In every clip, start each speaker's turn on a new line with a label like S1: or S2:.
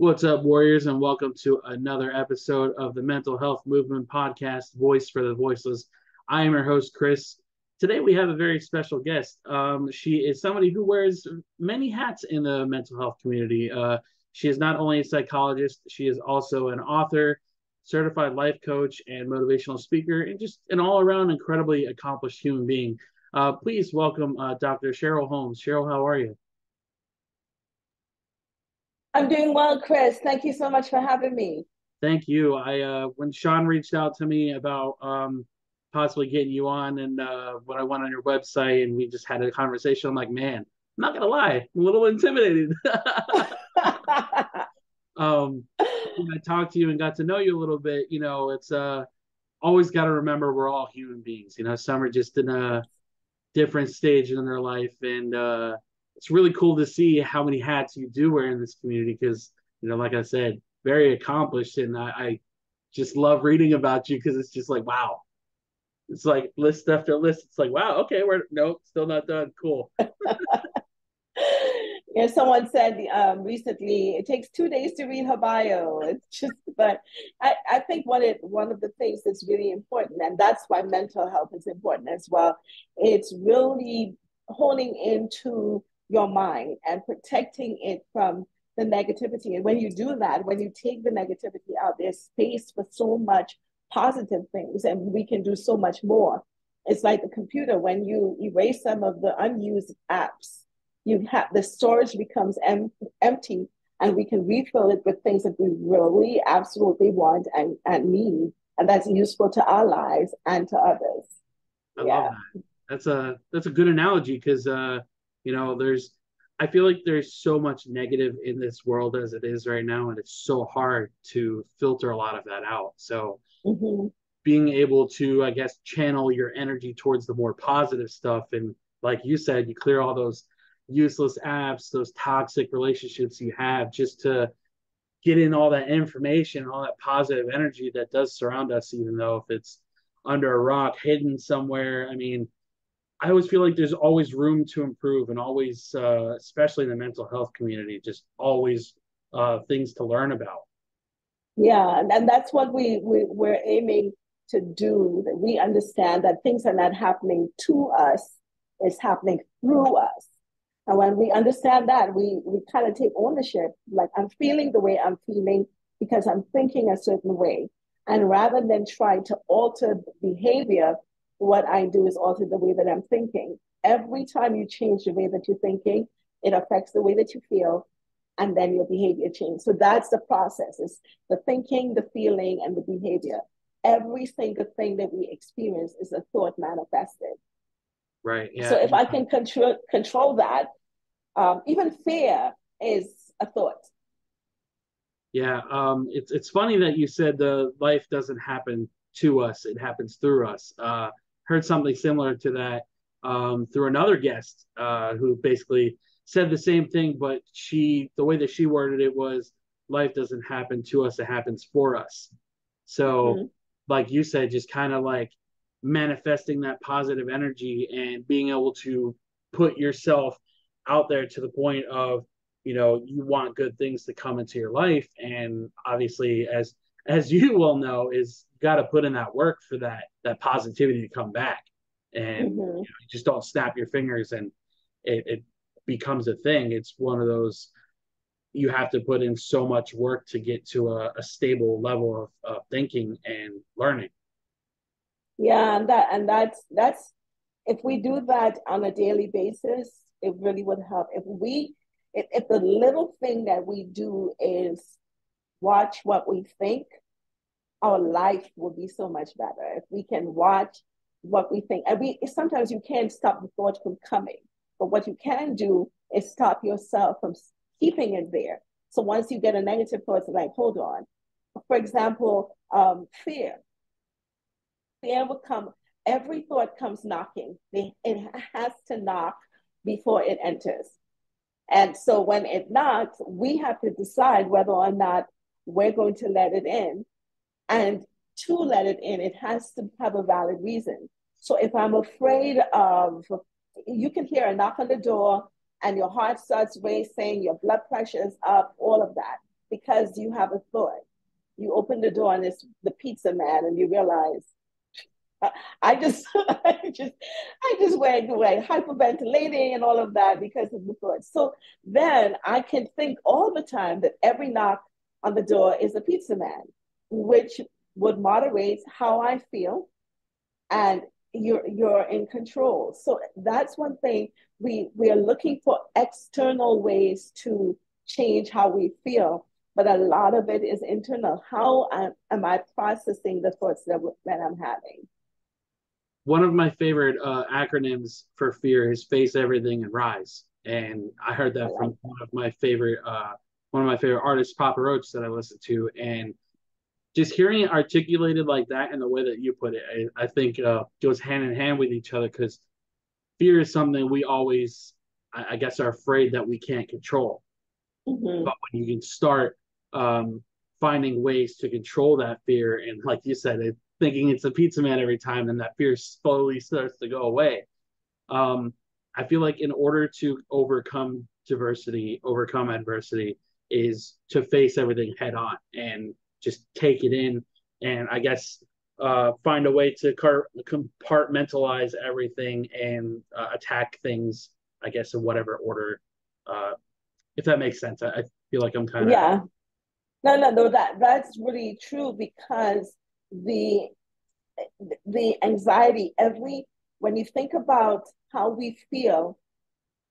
S1: What's up, Warriors, and welcome to another episode of the Mental Health Movement Podcast, Voice for the Voiceless. I am your host, Chris. Today, we have a very special guest. She is somebody who wears many hats in the mental health community. She is not only a psychologist, she is also an author, certified life coach, and motivational speaker, and just an all around incredibly accomplished human being. Please welcome Dr. Cheryll Holmes. Cheryl, how are you?
S2: I'm doing well, Chris. Thank you so much for having me.
S1: Thank you. I when Sean reached out to me about possibly getting you on, and when I went on your website and we just had a conversation, I'm like, man, I'm not gonna lie, I'm a little intimidated. um, when I talked to you and got to know you a little bit, it's always got to remember we're all human beings. Some are just in a different stage in their life, and it's really cool to see how many hats you do wear in this community because, like I said, very accomplished, and I just love reading about you because it's just like, wow, it's like list after list. It's like, wow, okay, we're nope, still not done. Cool.
S2: Yeah, someone said recently it takes 2 days to read her bio. It's just, but I think one of the things that's really important, and that's why mental health is important as well. It's really honing into your mind and protecting it from the negativity. And when you do that, when you take the negativity out, there's space for so much positive things, and we can do so much more. It's like the computer, when you erase some of the unused apps, you have the storage becomes empty, and we can refill it with things that we really absolutely want and need, and that's useful to our lives and to others.
S1: I love
S2: Yeah.
S1: that. That's a good analogy because there's I feel like there's so much negative in this world as it is right now, and it's so hard to filter a lot of that out. So
S2: Mm-hmm.
S1: being able to, I guess, channel your energy towards the more positive stuff. And like you said, you clear all those useless apps, those toxic relationships you have just to get in all that information, all that positive energy that does surround us, even though if it's under a rock, hidden somewhere. I mean, I always feel like there's always room to improve and always, especially in the mental health community, just always things to learn about.
S2: Yeah, and that's what we're aiming to do. That we understand that things are not happening to us; it's happening through us. And when we understand that, we kind of take ownership. Like, I'm feeling the way I'm feeling because I'm thinking a certain way, and rather than trying to alter behavior, what I do is alter the way that I'm thinking. Every time you change the way that you're thinking, it affects the way that you feel, and then your behavior change. So that's the process. It's the thinking, the feeling, and the behavior. Every single thing that we experience is a thought manifested.
S1: Right.
S2: So
S1: Yeah.
S2: if I can control that, even fear is a thought.
S1: Yeah. It's funny that you said the life doesn't happen to us; it happens through us. Heard something similar to that through another guest who basically said the same thing, but the way that she worded it was, life doesn't happen to us; it happens for us. So,
S2: Mm-hmm.
S1: like you said, just kind of like manifesting that positive energy and being able to put yourself out there to the point of, you want good things to come into your life. And obviously, as you will know, is got to put in that work for that positivity to come back. And
S2: Mm-hmm.
S1: you just don't snap your fingers and it becomes a thing. It's one of those, you have to put in so much work to get to a stable level of thinking and learning.
S2: Yeah, and that's if we do that on a daily basis, it really would help. If the little thing that we do is watch what we think, our life will be so much better if we can watch what we think. And we sometimes you can't stop the thought from coming, but what you can do is stop yourself from keeping it there. So once you get a negative thought, it's like, hold on. For example, fear. Fear will come. Every thought comes knocking. It has to knock before it enters. And so when it knocks, we have to decide whether or not we're going to let it in. And to let it in, it has to have a valid reason. So if I'm afraid of, you can hear a knock on the door and your heart starts racing, your blood pressure is up, all of that. because you have a thought. You open the door and it's the pizza man, and you realize I just, I just went away hyperventilating and all of that because of the thoughts. So then I can think all the time that every knock on the door is a pizza man, which would moderate how I feel, and you're in control. So that's one thing we are looking for external ways to change how we feel, but a lot of it is internal. How am I processing the thoughts that I'm having?
S1: One of my favorite acronyms for fear is face everything and rise. And I heard
S2: I
S1: that
S2: like
S1: from one of my favorite artists, Papa Roach, that I listen to. And just hearing it articulated like that and the way that you put it, I think goes hand in hand with each other, because fear is something we always, I guess, are afraid that we can't control.
S2: that. Mm-hmm.
S1: But when you can start um, finding ways to control that fear, and like you said, thinking it's a pizza man every time, then that fear slowly starts to go away. Um, I feel like in order to overcome adversity, is to face everything head on and just take it in, and I guess find a way to compartmentalize everything and attack things, I guess, in whatever order. Uh, if that makes sense, I feel like I'm kind of.
S2: Yeah. No. That's really true because the the anxiety, every when you think about how we feel,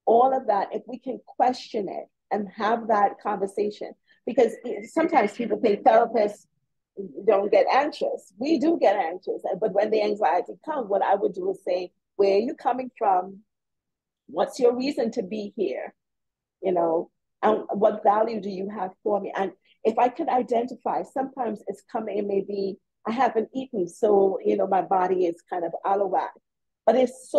S2: all of that, if we can question it and have that conversation, because sometimes people think therapists don't get anxious. We do get anxious, but when the anxiety comes, what I would do is say, where are you coming from? What's your reason to be here? You know, and what value do you have for me? And if I could identify, sometimes it's coming, it may be I haven't eaten, so my body is kind of out of whack. But it's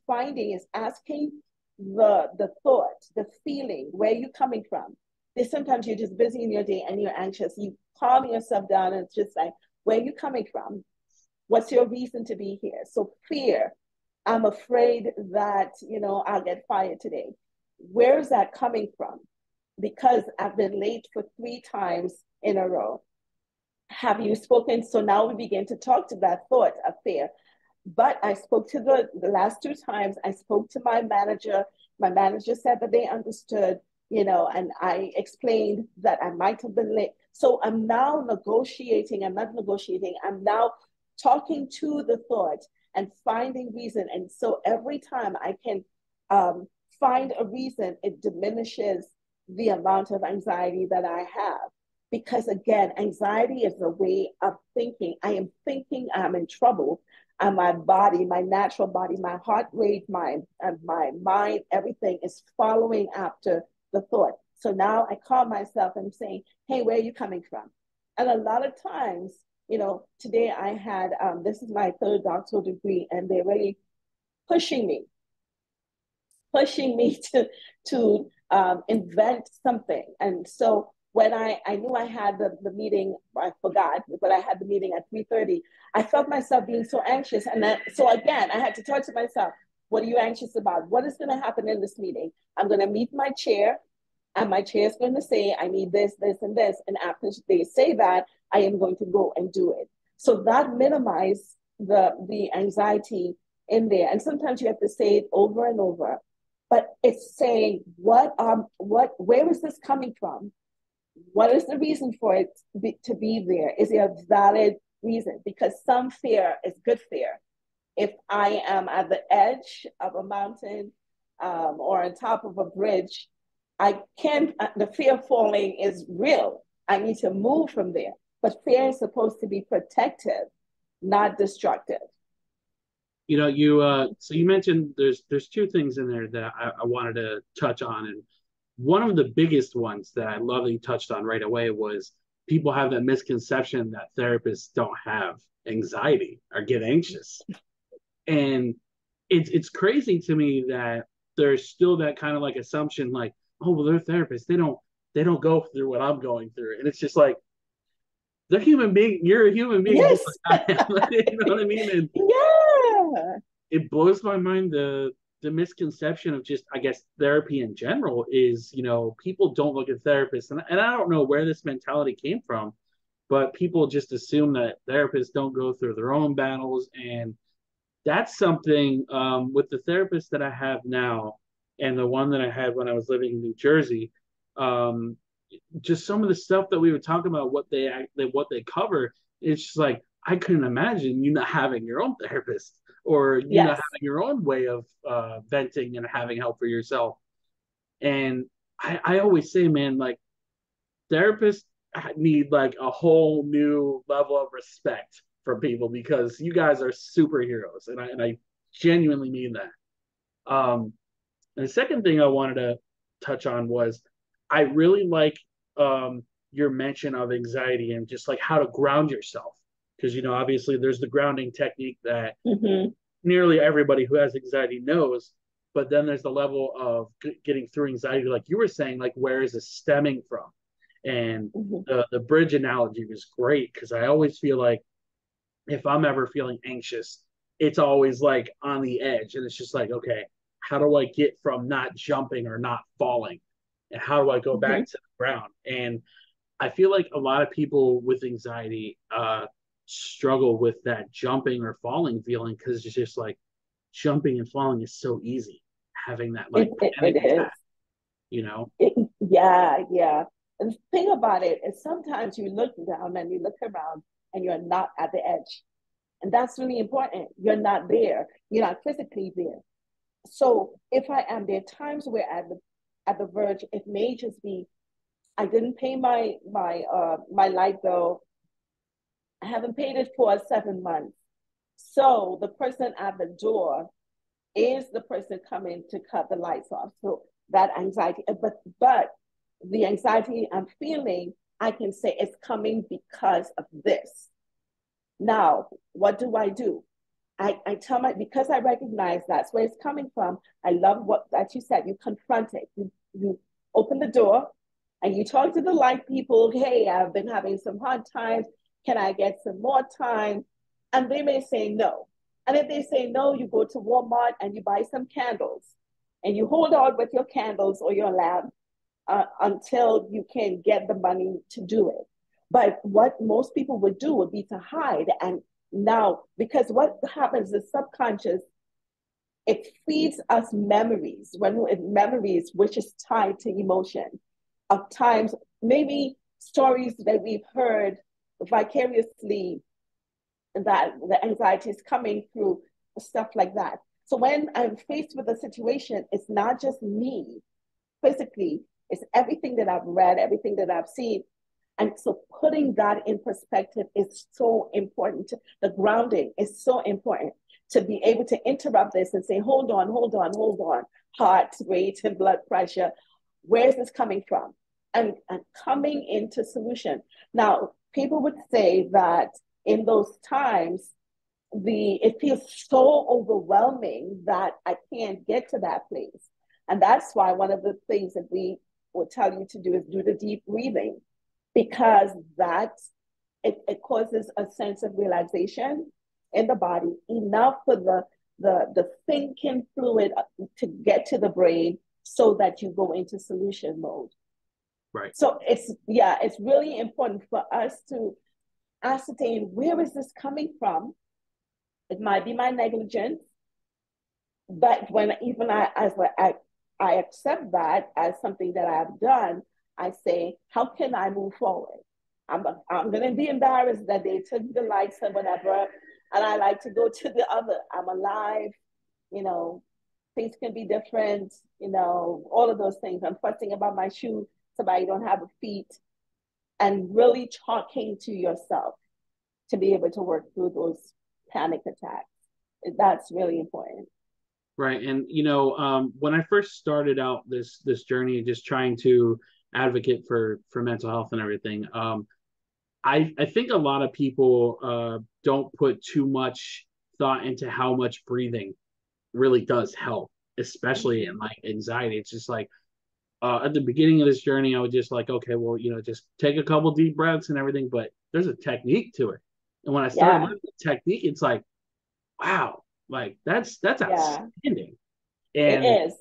S2: finding, it's asking the thought, the feeling, where you coming from. There's sometimes you're just busy in your day and you're anxious. You calm yourself down and it's just like, where you coming from? What's your reason to be here? So fear, I'm afraid that, I'll get fired today. Where is that coming from? Because I've been late for 3 times in a row. Have you spoken? So now we begin to talk to that thought of fear. But I spoke to the last 2 times, I spoke to my manager. My manager said that they understood, and I explained that I might have been late. So I'm now negotiating. I'm not negotiating. I'm now talking to the thought and finding reason. And so every time I can find a reason, it diminishes the amount of anxiety that I have. Because again, anxiety is a way of thinking. I am thinking I'm in trouble, and my body, my natural body, my heart rate, my mind, everything is following after the thought. So now I call myself and I'm saying, hey, where are you coming from? And a lot of times, today I had, this is my third doctoral degree, and they're really pushing me, to invent something. And so when I knew I had the meeting, I forgot, but I had the meeting at 3:30. I felt myself being so anxious. And so again, I had to talk to myself, what are you anxious about? What is going to happen in this meeting? I'm going to meet my chair, and my chair is going to say, I need this, this, and this. And after they say that, I am going to go and do it. So that minimizes the anxiety in there. And sometimes you have to say it over and over, but it's saying, where is this coming from? What is the reason for it to be there? Is it a valid reason? Because some fear is good fear. If I am at the edge of a mountain, or on top of a bridge, I can't, the fear of falling is real. I need to move from there. But fear is supposed to be protective, not destructive.
S1: So you mentioned there's two things in there that I wanted to touch on, and one of the biggest ones that I love that you touched on right away was people have that misconception that therapists don't have anxiety or get anxious, and it's crazy to me that there's still that kind of like assumption, like, oh well, they're therapists, they don't go through what I'm going through, and it's just like, they're human being. You're a human being just
S2: Yes.
S1: like I am. You know what I mean? And
S2: Yeah.
S1: it blows my mind, the the misconception of just, I guess, therapy in general is, people don't look at therapists. And I don't know where this mentality came from, but people just assume that therapists don't go through their own battles. And that's something, with the therapist that I have now and the one that I had when I was living in New Jersey. Um, just some of the stuff that we were talking about, what they cover, it's just like I couldn't imagine you not having your own therapist or you not
S2: Yes.
S1: having your own way of venting and having help for yourself. And I always say, man, like therapists need like a whole new level of respect from people because you guys are superheroes, and I genuinely mean that. And the second thing I wanted to touch on was I really like your mention of anxiety and just like how to ground yourself. Because, obviously there's the grounding technique that
S2: Mm-hmm.
S1: nearly everybody who has anxiety knows. But then there's the level of getting through anxiety, like you were saying, like where is it stemming from? And
S2: Mm-hmm.
S1: the bridge analogy was great because I always feel like if I'm ever feeling anxious, it's always like on the edge. And it's just like, okay, how do I get from not jumping or not falling? And how do I go
S2: Mm-hmm.
S1: back to the ground? And I feel like a lot of people with anxiety struggle with that jumping or falling feeling because it's just like jumping and falling is so easy. Having that like
S2: It
S1: panic
S2: is.
S1: attack, you know?
S2: Yeah, yeah. And the thing about it is sometimes you look down and you look around and you're not at the edge. And that's really important. You're not there. You're not physically there. So if I am, there are times where at the verge, it may just be I didn't pay my light bill. I haven't paid it for 7 months. So the person at the door is the person coming to cut the lights off. So that anxiety, but the anxiety I'm feeling, I can say it's coming because of this. Now, what do I do? I tell because I recognize that's where it's coming from. I love what that you said. You confront it. You open the door and you talk to the light people. Hey, I've been having some hard times. Can I get some more time? And they may say no. And if they say no, you go to Walmart and you buy some candles and you hold on with your candles or your lamp until you can get the money to do it. But what most people would do would be to hide. And now, because what happens is subconscious, it feeds us memories, memories which is tied to emotion of times, maybe stories that we've heard vicariously that the anxiety is coming through stuff like that. So when I'm faced with a situation, it's not just me physically, it's everything that I've read, everything that I've seen. And so putting that in perspective is so important. The grounding is so important to be able to interrupt this and say, hold on, hold on, hold on. Heart rate and blood pressure. Where is this coming from? And coming into solution. Now, people would say that in those times, it feels so overwhelming that I can't get to that place. And that's why one of the things that we will tell you to do is do the deep breathing, because it causes a sense of relaxation in the body, enough for the thinking fluid to get to the brain so that you go into solution mode.
S1: Right.
S2: So it's really important for us to ascertain where is this coming from. It might be my negligence, but when even I accept that as something that I've done, I say, how can I move forward? I'm going to be embarrassed that they took the lights or whatever, and I like to go to the other. I'm alive, you know, things can be different, all of those things. I'm fussing about my shoe, somebody don't have a feet, and really talking to yourself to be able to work through those panic attacks. That's really important.
S1: Right. And when I first started out this journey, just trying to advocate for mental health and everything, I think a lot of people don't put too much thought into how much breathing really does help, especially in
S2: Mm-hmm.
S1: like anxiety. It's just like at the beginning of this journey, I was just like, okay, well, just take a couple deep breaths and everything, but there's a technique to it. And when I started
S2: Yeah,
S1: learning the technique, it's like, wow, like that's
S2: yeah,
S1: outstanding.
S2: It
S1: And
S2: is.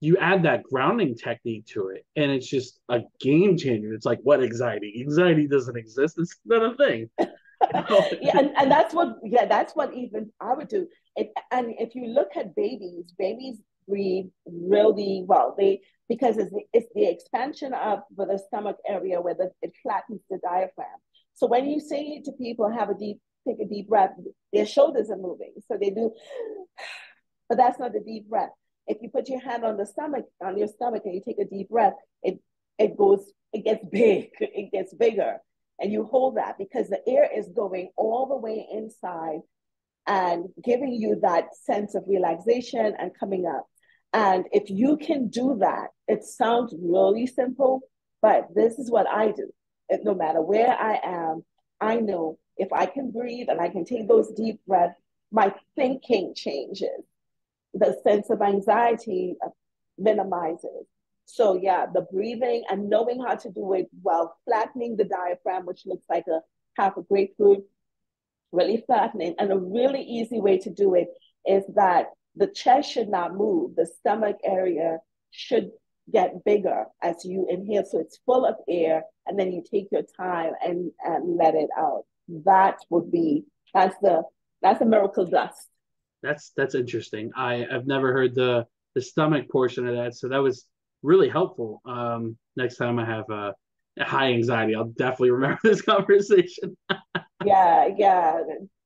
S1: you add that grounding technique to it, and it's just a game changer. It's like, what anxiety? Anxiety doesn't exist. It's not a thing.
S2: Yeah, and that's what even I would do. And if you look at babies breathe really well. They because it's the expansion of the stomach area where it flattens the diaphragm. So when you say to people, take a deep breath, their shoulders are moving. So they do, but that's not the deep breath. If you put your hand on your stomach, and you take a deep breath, it gets big, it gets bigger, and you hold that because the air is going all the way inside and giving you that sense of relaxation and coming up. And if you can do that, it sounds really simple, but this is what I do. No matter where I am, I know if I can breathe and I can take those deep breaths, my thinking changes. The sense of anxiety minimizes. So yeah, the breathing and knowing how to do it while flattening the diaphragm, which looks like a half a grapefruit, really flattening. And a really easy way to do it is that the chest should not move. The stomach area should get bigger as you inhale. So it's full of air, and then you take your time and let it out. That would be that's a miracle dust.
S1: That's interesting. I've never heard the stomach portion of that, so that was really helpful. Next time I have high anxiety, I'll definitely remember this conversation.
S2: Yeah, yeah.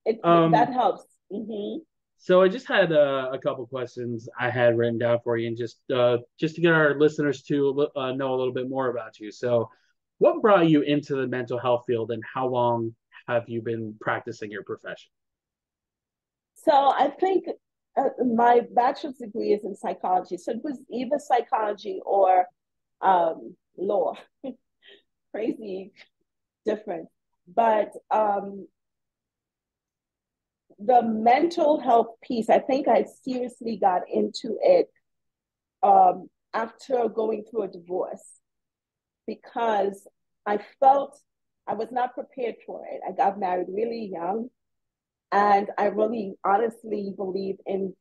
S2: That
S1: um,
S2: helps. Mm-hmm.
S1: so I just had a couple questions I had written down for you, and just to get our listeners to know a little bit more about you. So, what brought you into the mental health field, and how long have you been practicing your profession?
S2: So I think my bachelor's degree is in psychology. So it was either psychology or law. Crazy difference. But the mental health piece, I think I seriously got into it after going through a divorce because I felt I was not prepared for it. I got married really young, and I really honestly believe in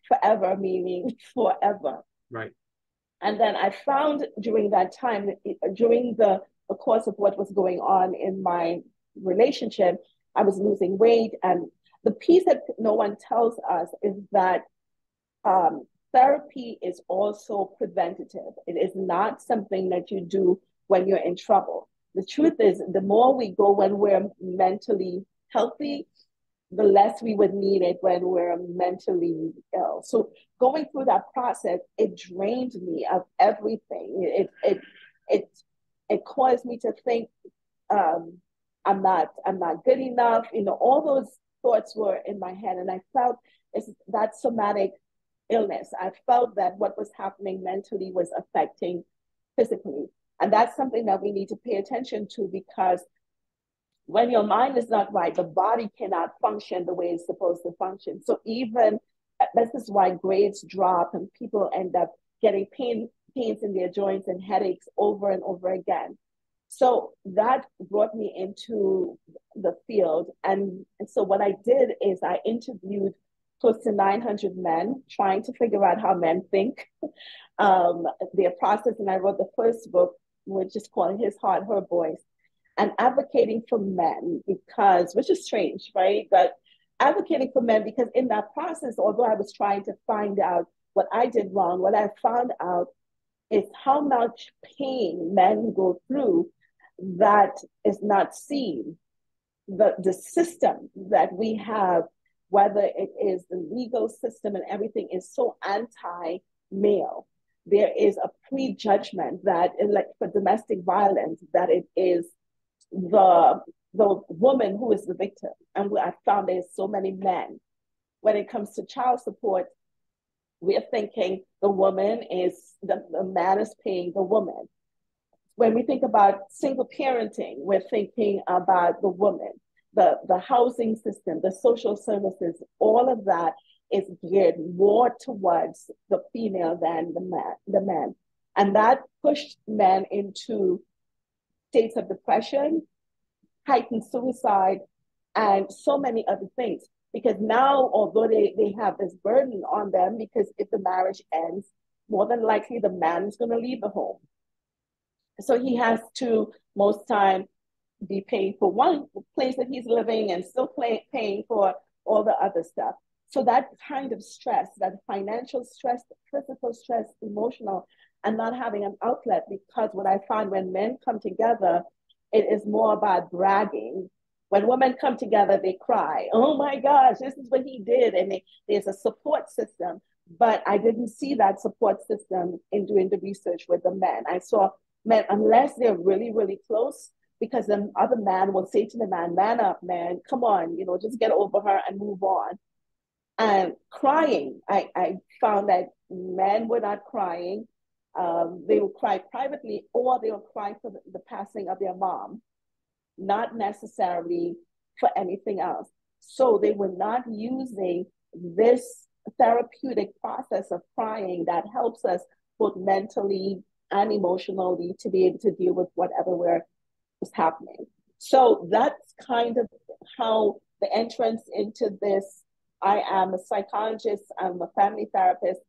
S2: forever, meaning forever.
S1: Right.
S2: And then I found during that time, during the course of what was going on in my relationship, I was losing weight. And the piece that no one tells us is that therapy is also preventative. It is not something that you do when you're in trouble. The truth is, the more we go when we're mentally healthy, the less we would need it when we're mentally ill. So going through that process, it drained me of everything. It it caused me to think um, I'm not good enough. All those thoughts were in my head, and I felt it's that somatic illness. I felt that what was happening mentally was affecting physically, and that's something that we need to pay attention to because when your mind is not right, the body cannot function the way it's supposed to function. So even this is why grades drop and people end up getting pains in their joints and headaches over and over again. So that brought me into the field. And so what I did is I interviewed close to 900 men, trying to figure out how men think, their process. And I wrote the first book, which is called His Heart, Her Voice, and advocating for men because, which is strange, right? But advocating for men because in that process, although I was trying to find out what I did wrong, what I found out is how much pain men go through that is not seen. The system that we have, whether it is the legal system and everything, is so anti-male. There is a prejudgment that, like for domestic violence, that it is the the woman who is the victim. And I found there's so many men. When it comes to child support, we're thinking the man is paying the woman. When we think about single parenting, we're thinking about the woman, the housing system, the social services, all of that is geared more towards the female than the man. And that pushed men into states of depression, heightened suicide, and so many other things. Because now, although they have this burden on them, because if the marriage ends, more than likely the man is going to leave the home. So he has to most time be paying for one place that he's living and still paying for all the other stuff. So that kind of stress, that financial stress, physical stress, emotional, and not having an outlet, because what I find when men come together, it is more about bragging. When women come together, they cry. Oh my gosh, this is what he did. And there's a support system. But I didn't see that support system in doing the research with the men. I saw men, unless they're really, really close, because the other man will say to the man up, man, come on, just get over her and move on. And crying, I found that men were not crying. They would cry privately, or they would cry for the passing of their mom, not necessarily for anything else. So they were not using this therapeutic process of crying that helps us both mentally and emotionally to be able to deal with whatever is happening. So that's kind of how the entrance into this. I am a psychologist, I'm a family therapist,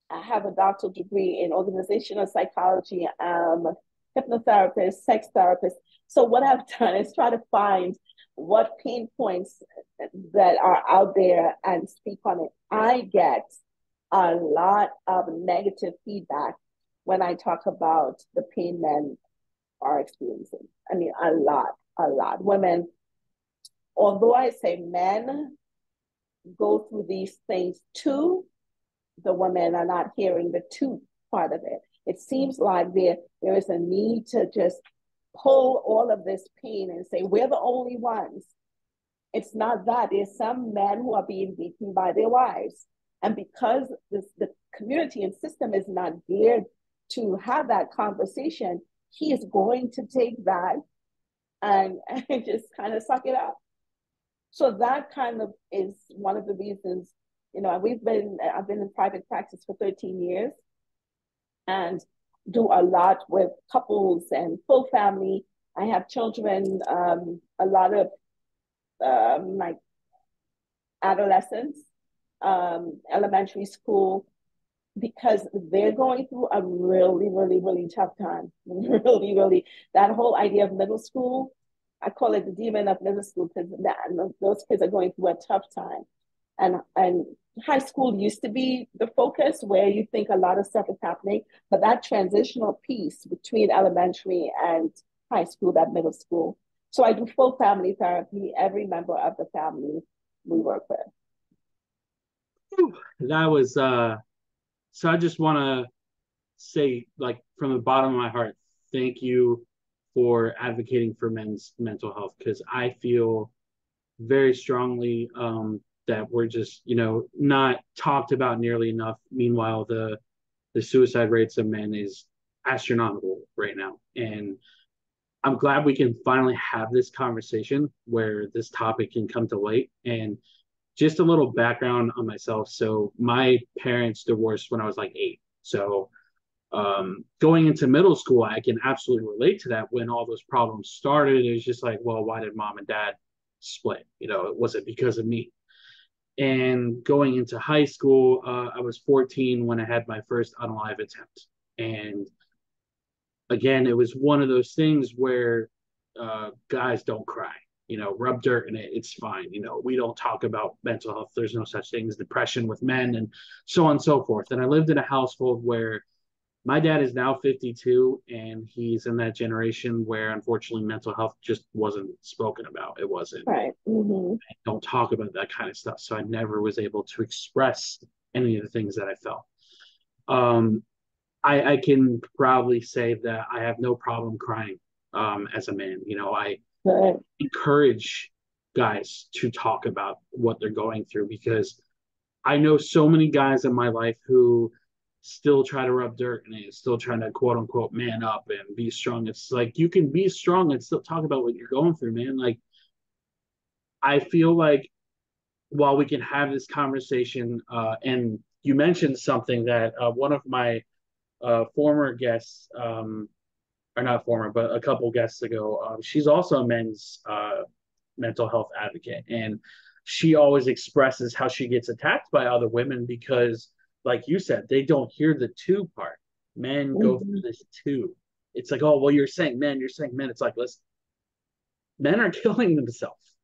S2: I have a doctoral degree in organizational psychology, I'm a hypnotherapist, sex therapist. So what I've done is try to find what pain points that are out there and speak on it. I get a lot of negative feedback when I talk about the pain men are experiencing. I mean, a lot, a lot. Women, although I say men go through these things too, the women are not hearing the two part of it. It seems like there is a need to just pull all of this pain and say, we're the only ones. It's not that. There's some men who are being beaten by their wives. And because the community and system is not geared to have that conversation, he is going to take that and just kind of suck it up. So that kind of is one of the reasons, I've been in private practice for 13 years and do a lot with couples and full family. I have children, a lot of like adolescents, elementary school, because they're going through a really, really, really tough time. Really, really, that whole idea of middle school, I call it the demon of middle school, because those kids are going through a tough time. And high school used to be the focus where you think a lot of stuff is happening, but that transitional piece between elementary and high school, that middle school. So I do full family therapy, every member of the family we work with.
S1: That was so I just want to say, like, from the bottom of my heart, thank you for advocating for men's mental health, because I feel very strongly that we're just, not talked about nearly enough. Meanwhile, the suicide rates of men is astronomical right now. And I'm glad we can finally have this conversation where this topic can come to light. And just a little background on myself. So my parents divorced when I was like 8. So going into middle school, I can absolutely relate to that. When all those problems started, it was just like, well, why did mom and dad split? It wasn't because of me. And going into high school, I was 14 when I had my first unalive attempt. And again, it was one of those things where guys don't cry. Rub dirt in it. It's fine. We don't talk about mental health. There's no such thing as depression with men, and so on and so forth. And I lived in a household where my dad is now 52, and he's in that generation where unfortunately mental health just wasn't spoken about. It wasn't.
S2: Right. Mm-hmm.
S1: Don't talk about that kind of stuff. So I never was able to express any of the things that I felt. I can proudly say that I have no problem crying as a man. I
S2: Right.
S1: encourage guys to talk about what they're going through, because I know so many guys in my life who still try to rub dirt in it, still trying to quote unquote man up and be strong. It's like, you can be strong and still talk about what you're going through, man. Like, I feel like while we can have this conversation, and you mentioned something that one of my former guests, or not former, but a couple guests ago, she's also a men's mental health advocate. And she always expresses how she gets attacked by other women because, like you said, they don't hear the two part. Men go through
S2: Mhm.
S1: this too. It's like, oh, well, you're saying men, you're saying men. It's like, listen, men are killing themselves,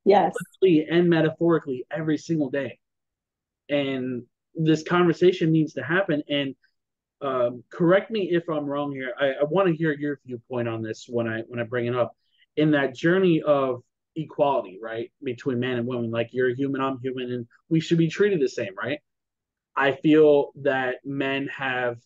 S2: Yes.
S1: literally and metaphorically, every single day. And this conversation needs to happen. And correct me if I'm wrong here. I want to hear your viewpoint on this when I bring it up. In that journey of equality, right, between man and woman, like you're human, I'm human, and we should be treated the same, right? I feel that men have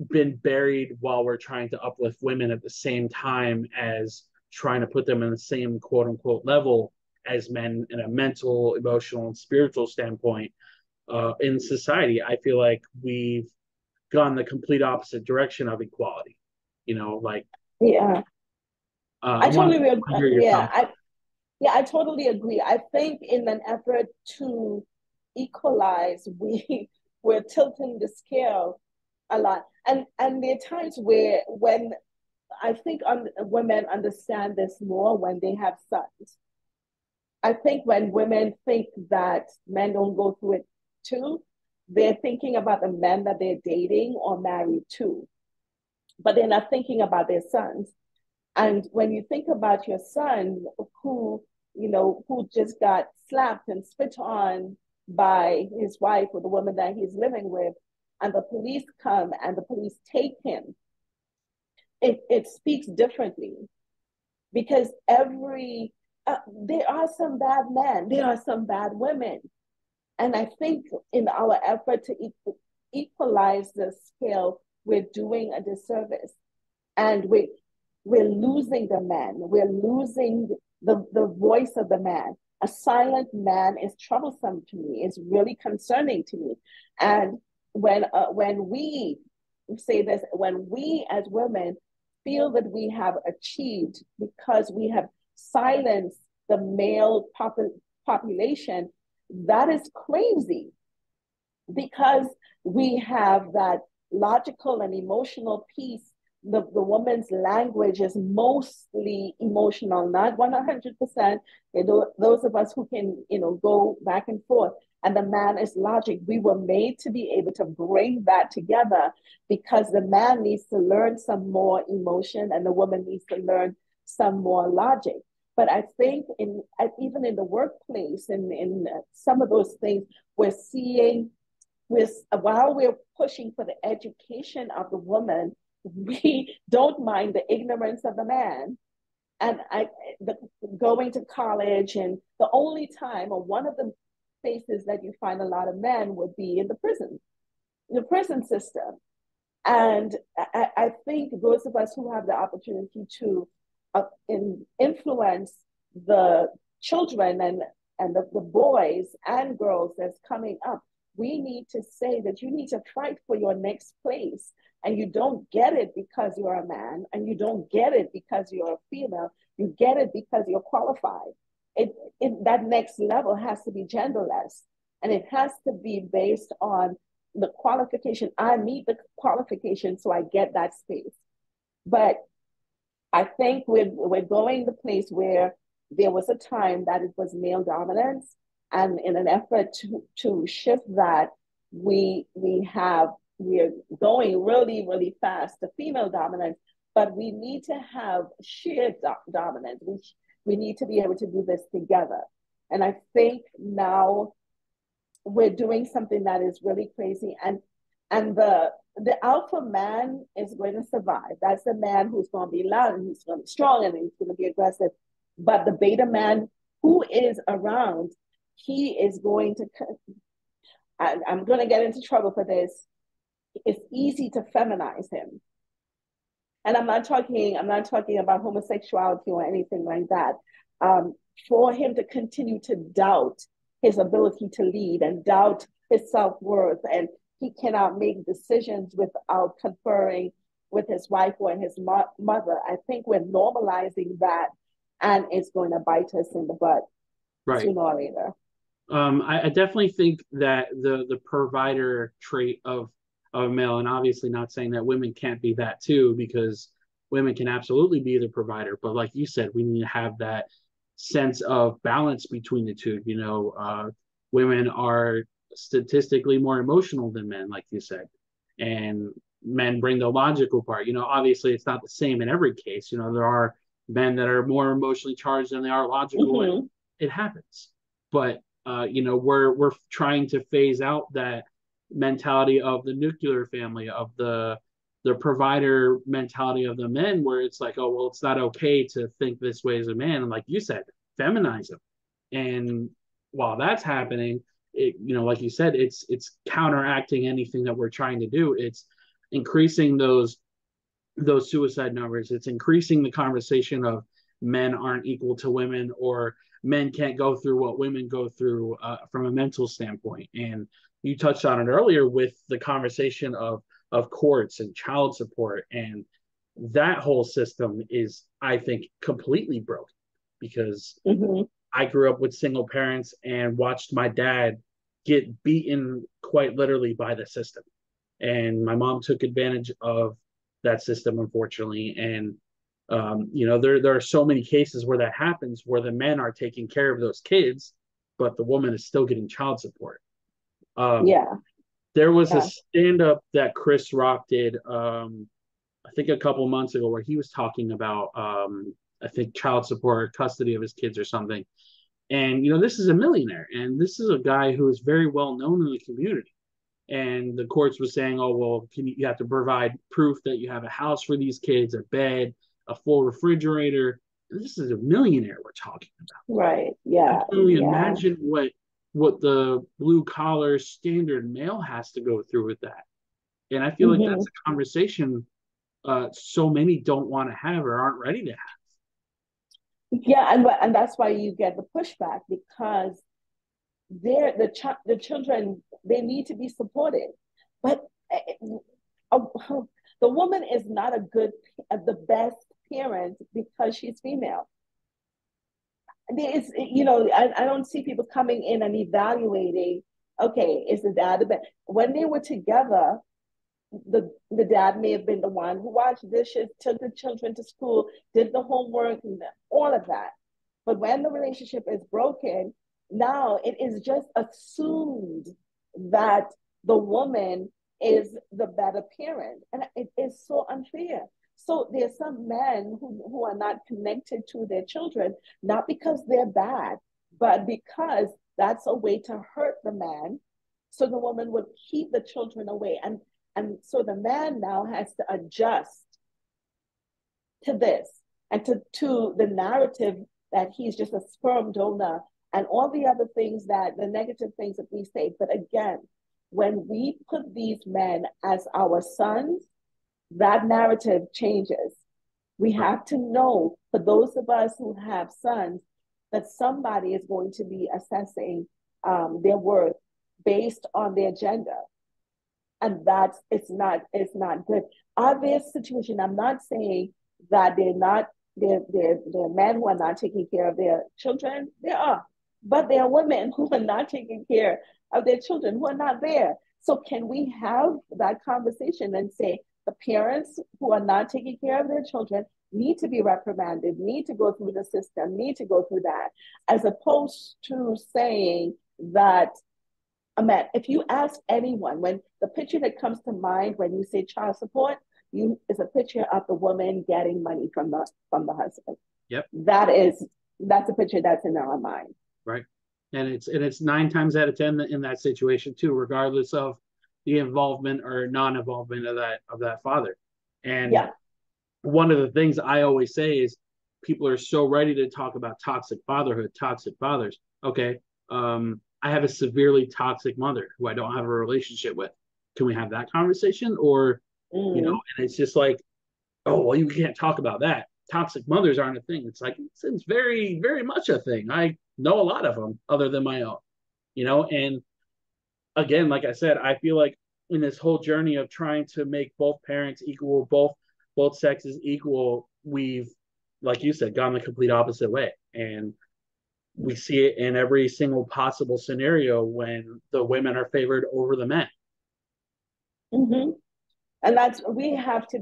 S1: been buried while we're trying to uplift women at the same time as trying to put them in the same quote unquote level as men in a mental, emotional, and spiritual standpoint in society. I feel like we've gone the complete opposite direction of equality. You know, like
S2: Yeah.
S1: I
S2: I
S1: want
S2: totally,
S1: to hear your
S2: yeah,
S1: thoughts.
S2: I totally agree. I think in an effort to equalize, we're tilting the scale a lot, and there are times where when I think women understand this more when they have sons. I think when women think that men don't go through it too, they're thinking about the men that they're dating or married to, but they're not thinking about their sons. And when you think about your son who, who just got slapped and spit on by his wife or the woman that he's living with, and the police come and the police take him, it speaks differently because there are some bad men, there are some bad women. And I think in our effort to equalize the scale, we're doing a disservice. And we're losing the man. We're losing the voice of the man. A silent man is troublesome to me. It's really concerning to me. And when we say this, when we as women feel that we have achieved because we have silenced the male population, that is crazy because we have that logical and emotional piece. The woman's language is mostly emotional, not 100%. Those of us who can, go back and forth. And the man is logic. We were made to be able to bring that together because the man needs to learn some more emotion and the woman needs to learn some more logic. But I think even in the workplace and in some of those things, we're seeing while we're pushing for the education of the woman, we don't mind the ignorance of the man. And the, going to college, and the only time, or one of the places that you find a lot of men would be in the prison system. And I think those of us who have the opportunity to influence the children and the boys and girls that's coming up, we need to say that you need to fight for your next place. And you don't get it because you're a man, and you don't get it because you're a female. You get it because you're qualified. That next level has to be genderless, and it has to be based on the qualification. I meet the qualification, so I get that space. But I think we're going the place where there was a time that it was male dominance, and in an effort to shift that, we're going really really fast to female dominance, but we need to have shared dominance. We need to be able to do this together, and I think now we're doing something that is really crazy, and the alpha man is going to survive. That's the man who's going to be loud and he's going to be strong and he's going to be aggressive. But the beta man who is around, he is going to, I'm going to get into trouble for this. It's easy to feminize him. And I'm not talking about homosexuality or anything like that. Um, for him to continue to doubt his ability to lead and doubt his self-worth, and he cannot make decisions without conferring with his wife or his mother. I think we're normalizing that, and it's going to bite us in the butt
S1: Right.
S2: sooner or later.
S1: I definitely think that the provider trait of a male, and obviously not saying that women can't be that too, because women can absolutely be the provider. But like you said, we need to have that sense of balance between the two. Women are statistically more emotional than men, like you said, and men bring the logical part. Obviously it's not the same in every case. There are men that are more emotionally charged than they are logical, and
S2: Mm-hmm.
S1: it happens. But we're trying to phase out that mentality of the nuclear family, of the provider mentality of the men, where it's like, oh well, it's not okay to think this way as a man, and like you said, feminize them. And while that's happening, like you said, it's counteracting anything that we're trying to do. It's increasing those suicide numbers. It's increasing the conversation of men aren't equal to women, or men can't go through what women go through from a mental standpoint. And you touched on it earlier with the conversation of courts and child support, and that whole system is, I think, completely broken, because
S2: Mm-hmm.
S1: I grew up with single parents and watched my dad get beaten quite literally by the system. And my mom took advantage of that system, unfortunately. And there are so many cases where that happens, where the men are taking care of those kids, but the woman is still getting child support. Um,
S2: Yeah.
S1: there was a
S2: Yeah.
S1: stand up that Chris Rock did, I think a couple months ago, where he was talking about, I think, child support, custody of his kids or something. And, this is a millionaire, and this is a guy who is very well known in the community. And the courts were saying, oh, well, you have to provide proof that you have a house for these kids, a bed, a full refrigerator. And this is a millionaire we're talking about.
S2: Right.
S1: I
S2: Yeah.
S1: can only
S2: Yeah.
S1: imagine what the blue collar standard male has to go through with that. And I feel like
S2: Mm-hmm.
S1: that's a conversation so many don't want to have or aren't ready to have.
S2: Yeah, and that's why you get the pushback, because the children, they need to be supported, but uh, the woman is not the best parent because she's female. There is, I don't see people coming in and evaluating. Okay, is the dad the best? When they were together, the dad may have been the one who washed dishes, took the children to school, did the homework, and all of that. But when the relationship is broken, now it is just assumed that the woman is the better parent. And it is so unfair. So there's some men who are not connected to their children, not because they're bad, but because that's a way to hurt the man. So the woman would keep the children away. And so the man now has to adjust to this, and to the narrative that he's just a sperm donor and all the other things, that the negative things that we say. But again, when we put these men as our sons, that narrative changes. We
S1: Right.
S2: have to know, for those of us who have sons, that somebody is going to be assessing their worth based on their gender, and that's it's not good. Are there situations? I'm not saying that they're men who are not taking care of their children. There are, but there are women who are not taking care of their children, who are not there. So can we have that conversation and say the parents who are not taking care of their children need to be reprimanded, need to go through the system, need to go through that, as opposed to saying that, Ahmed, if you ask anyone, when the picture that comes to mind when you say child support, you is a picture of the woman getting money from the husband.
S1: Yep.
S2: That's a picture that's in our mind.
S1: Right. And it's 9 times out of 10 in that situation too, regardless of the involvement or non-involvement of that father. And
S2: Yeah.
S1: one of the things I always say is, people are so ready to talk about toxic fatherhood, toxic fathers. Okay. I have a severely toxic mother who I don't have a relationship with. Can we have that conversation? Or,
S2: Mm.
S1: and it's just like, oh, well, you can't talk about that. Toxic mothers aren't a thing. It's like, it's very, very much a thing. I know a lot of them other than my own, and again, like I said, I feel like in this whole journey of trying to make both parents equal, both sexes equal, we've, like you said, gone the complete opposite way. And we see it in every single possible scenario when the women are favored over the men.
S2: Mm-hmm. And that's we have to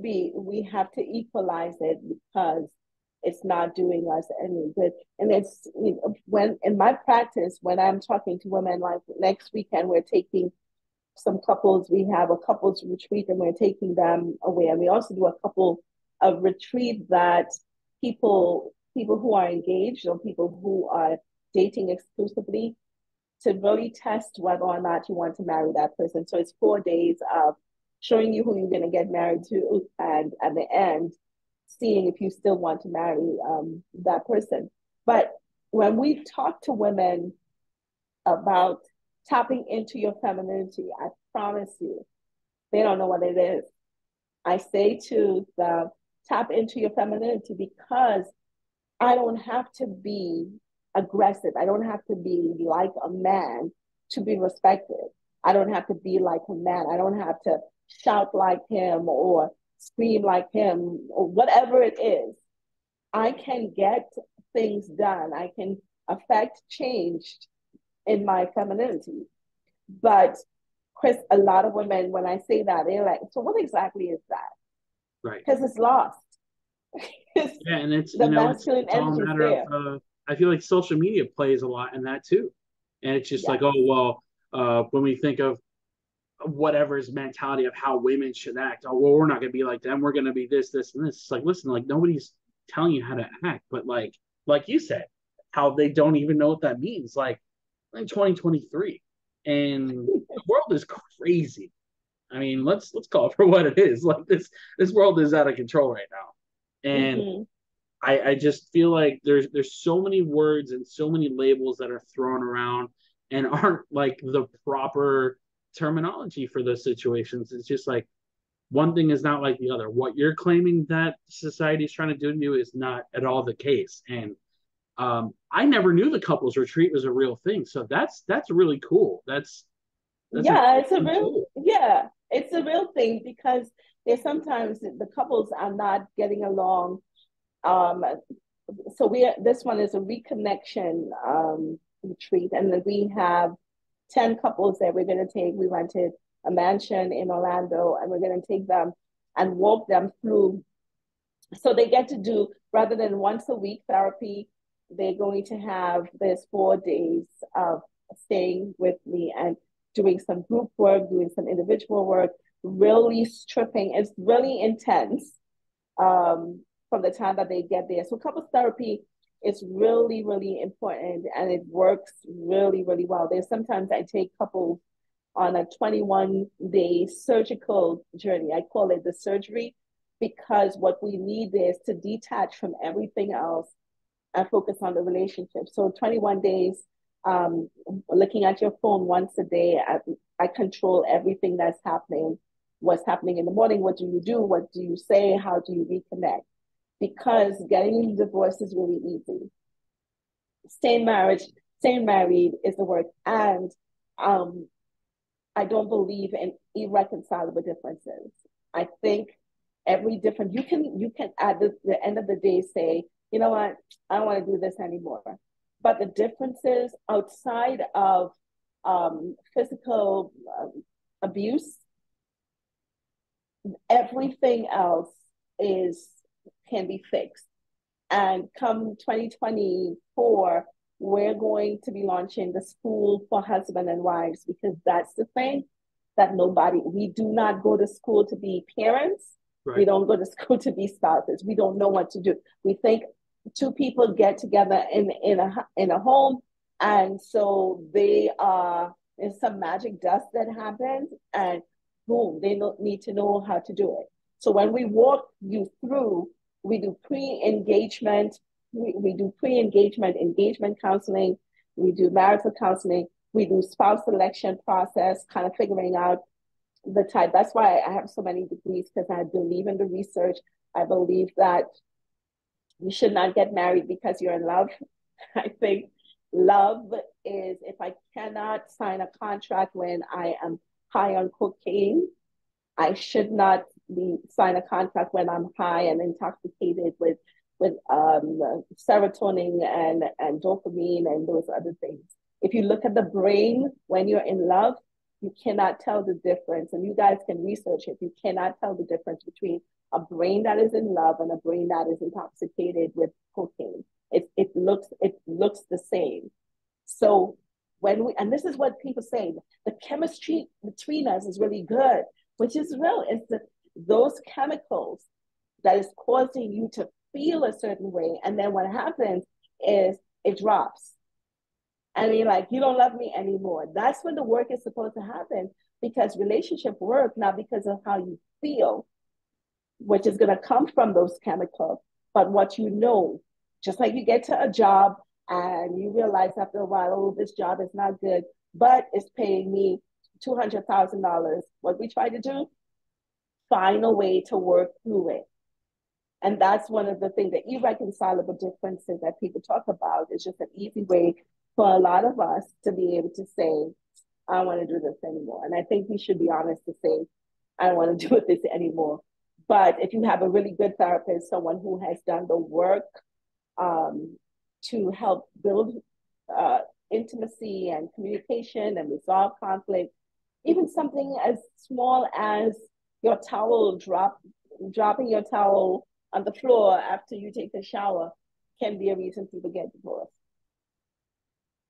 S2: equalize it, because it's not doing us any good. And it's, you know, when in my practice, when I'm talking to women, like next weekend, we're taking some couples, we have a couples retreat and we're taking them away. And we also do a couple of retreat that people who are engaged or people who are dating exclusively to really test whether or not you want to marry that person. So it's 4 days of showing you who you're going to get married to, and at the end, seeing if you still want to marry that person. But when we talk to women about tapping into your femininity, I promise you, they don't know what it is. I say to them, tap into your femininity because I don't have to be aggressive. I don't have to be like a man to be respected. I don't have to be like a man. I don't have to shout like him or scream like him or whatever it is. I can get things done. I can affect change in my femininity. But Chris, a lot of women, when I say that, they're like, so what exactly is that?
S1: Right.
S2: Because it's lost.
S1: Yeah, and it's
S2: The masculine
S1: it's all a
S2: energy is
S1: matter of
S2: there.
S1: I feel like social media plays a lot in that too, and it's just like,
S2: Yes.
S1: oh well, when we think of whatever's mentality of how women should act, oh well, we're not gonna be like them, we're gonna be this, this, and this. It's like, listen, like nobody's telling you how to act, but like you said, how they don't even know what that means. Like in 2023, and the world is crazy. I mean, let's call it for what it is. Like this world is out of control right now, and
S2: Mm-hmm.
S1: I just feel like there's so many words and so many labels that are thrown around and aren't like the proper terminology for those situations. It's just like one thing is not like the other. What you're claiming that society is trying to do to you is not at all the case. And I never knew the couples retreat was a real thing. So that's really cool. That's a
S2: Yeah, it's a
S1: cool
S2: real,
S1: tool.
S2: yeah, it's a real thing because there's sometimes the couples are not getting along. Um, so this one is a reconnection retreat, and then we have 10 couples that we're going to take. We rented a mansion in Orlando, and we're going to take them and walk them through. So they get to do, rather than once a week therapy, they're going to have this 4 days of staying with me and doing some group work, doing some individual work, really stripping. It's really intense from the time that they get there. So couples therapy is really, really important and it works really, really well. There's sometimes I take couples on a 21-day surgical journey. I call it the surgery because what we need is to detach from everything else and focus on the relationship. So 21 days, looking at your phone once a day, I control everything that's happening. What's happening in the morning? What do you do? What do you say? How do you reconnect? Because getting divorced is really easy. Staying marriage, staying married is the work. And um, I don't believe in irreconcilable differences. I think every different you can at the end of the day say, you know what, I don't want to do this anymore. But the differences outside of physical abuse, everything else is can be fixed. And come 2024, we're going to be launching the school for husband and wives because that's the thing that we do not go to school to be parents. We
S1: Right.
S2: don't go to school to be spouses. We don't know what to do. We think two people get together in a home, and so there's some magic dust that happens, and boom, they don't need to know how to do it. So when we walk you through, we do pre-engagement, we do pre-engagement, engagement counseling, we do marital counseling, we do spouse selection process, kind of figuring out the type. That's why I have so many degrees because I believe in the research. I believe that you should not get married because you're in love. I think love is if I cannot sign a contract when I am high on cocaine, I should not be sign a contract when I'm high and intoxicated with serotonin and dopamine and those other things. If you look at the brain when you're in love, You cannot tell the difference, and you guys can research it. You cannot tell the difference between a brain that is in love and a brain that is intoxicated with cocaine. It looks the same. So when we, and this is what people say, the chemistry between us is really good, which is real. It's those chemicals that is causing you to feel a certain way, and then what happens is it drops. I mean, like, you don't love me anymore. That's when the work is supposed to happen, because relationship work, not because of how you feel, which is going to come from those chemicals, but what you know. Just like you get to a job and you realize after a while, oh, this job is not good, but it's paying me $200,000. What we try to do, find a way to work through it. And that's one of the things, the irreconcilable differences that people talk about. Is just an easy way for a lot of us to be able to say, I don't want to do this anymore. And I think we should be honest to say, I don't want to do this anymore. But if you have a really good therapist, someone who has done the work to help build intimacy and communication and resolve conflict, even something as small as your towel dropping your towel on the floor after you take a shower can be a reason people get divorced.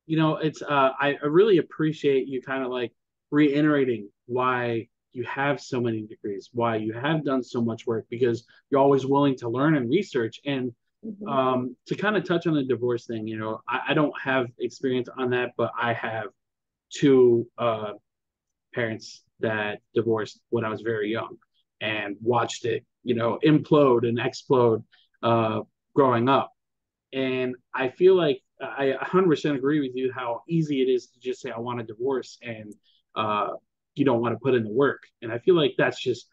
S1: It's I really appreciate you kind of like reiterating why you have so many degrees, why you have done so much work, because you're always willing to learn and research. And to kind of touch on the divorce thing, I don't have experience on that, but I have two parents that divorced when I was very young and watched it, implode and explode growing up. And I feel like I 100% agree with you how easy it is to just say, I want a divorce, and you don't want to put in the work. And I feel like that's just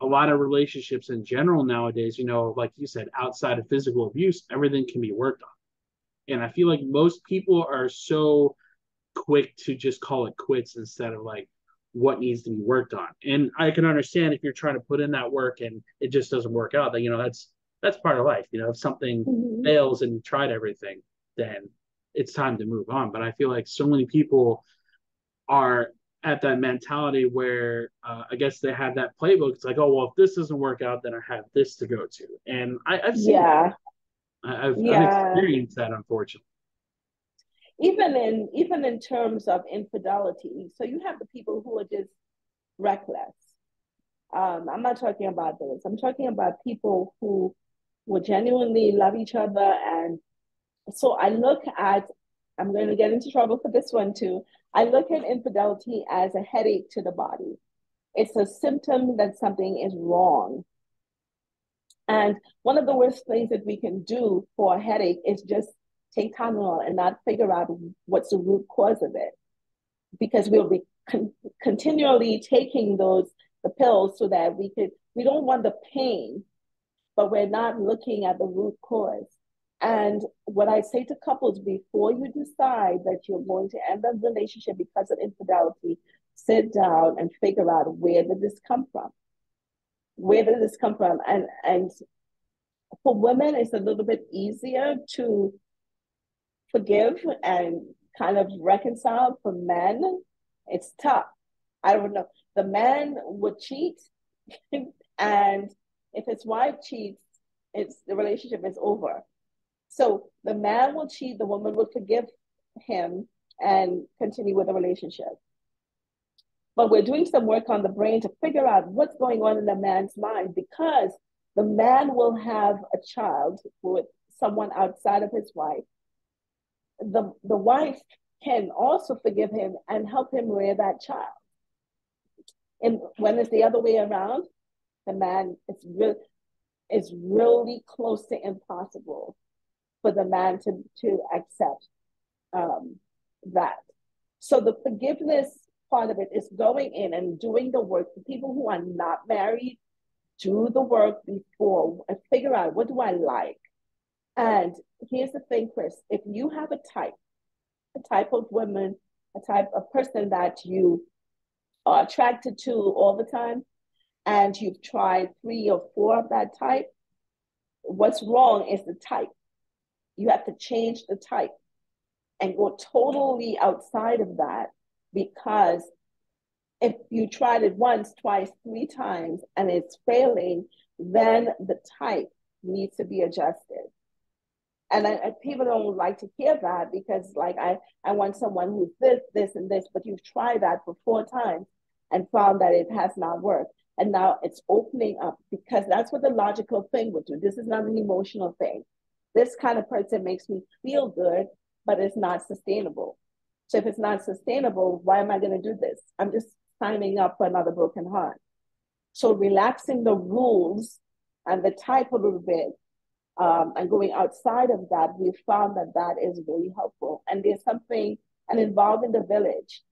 S1: a lot of relationships in general nowadays, like you said, outside of physical abuse, everything can be worked on. And I feel like most people are so quick to just call it quits instead of like what needs to be worked on. And I can understand if you're trying to put in that work and it just doesn't work out, that that's part of life. If something fails and you tried everything, then it's time to move on. But I feel like so many people are at that mentality where I guess they have that playbook. It's like, oh, well, if this doesn't work out, then I have this to go to. And I've seen
S2: Yeah.
S1: I've
S2: Yeah.
S1: experienced that, unfortunately.
S2: Even in terms of infidelity. So you have the people who are just reckless. I'm not talking about this. I'm talking about people who will genuinely love each other. And so I'm going to get into trouble for this one too. I look at infidelity as a headache to the body. It's a symptom that something is wrong. And one of the worst things that we can do for a headache is just take Tylenol and not figure out what's the root cause of it, because we'll be continually taking the pills so that we don't want the pain, but we're not looking at the root cause. And what I say to couples, before you decide that you're going to end a relationship because of infidelity, sit down and figure out, where did this come from? Where did this come from? And for women, it's a little bit easier to forgive and kind of reconcile. For men, it's tough. I don't know. The man would cheat, and if his wife cheats, the relationship is over. So the man will cheat, the woman will forgive him and continue with the relationship. But we're doing some work on the brain to figure out what's going on in the man's mind, because the man will have a child with someone outside of his wife. The wife can also forgive him and help him rear that child. And when it's the other way around, the man is really close to impossible for the man to accept that. So the forgiveness part of it is going in and doing the work. For people who are not married, do the work before and figure out, what do I like? And here's the thing, Chris, if you have a type of woman, a type of person that you are attracted to all the time, and you've tried 3 or 4 of that type, what's wrong is the type. You have to change the type. and go totally outside of that, because If you tried it once, twice, three times, and it's failing, then the type needs to be adjusted. And people don't like to hear that because, like, I want someone who's this, and this, but you've tried that for 4 times and found that it has not worked. And now it's opening up because that's what the logical thing would do. This is not an emotional thing. This kind of person makes me feel good, but it's not sustainable. So if it's not sustainable, why am I going to do this? I'm just signing up for another broken heart. So relaxing the rules and the type a little bit, and going outside of that, we found that that is really helpful. And there's something, and involving the village,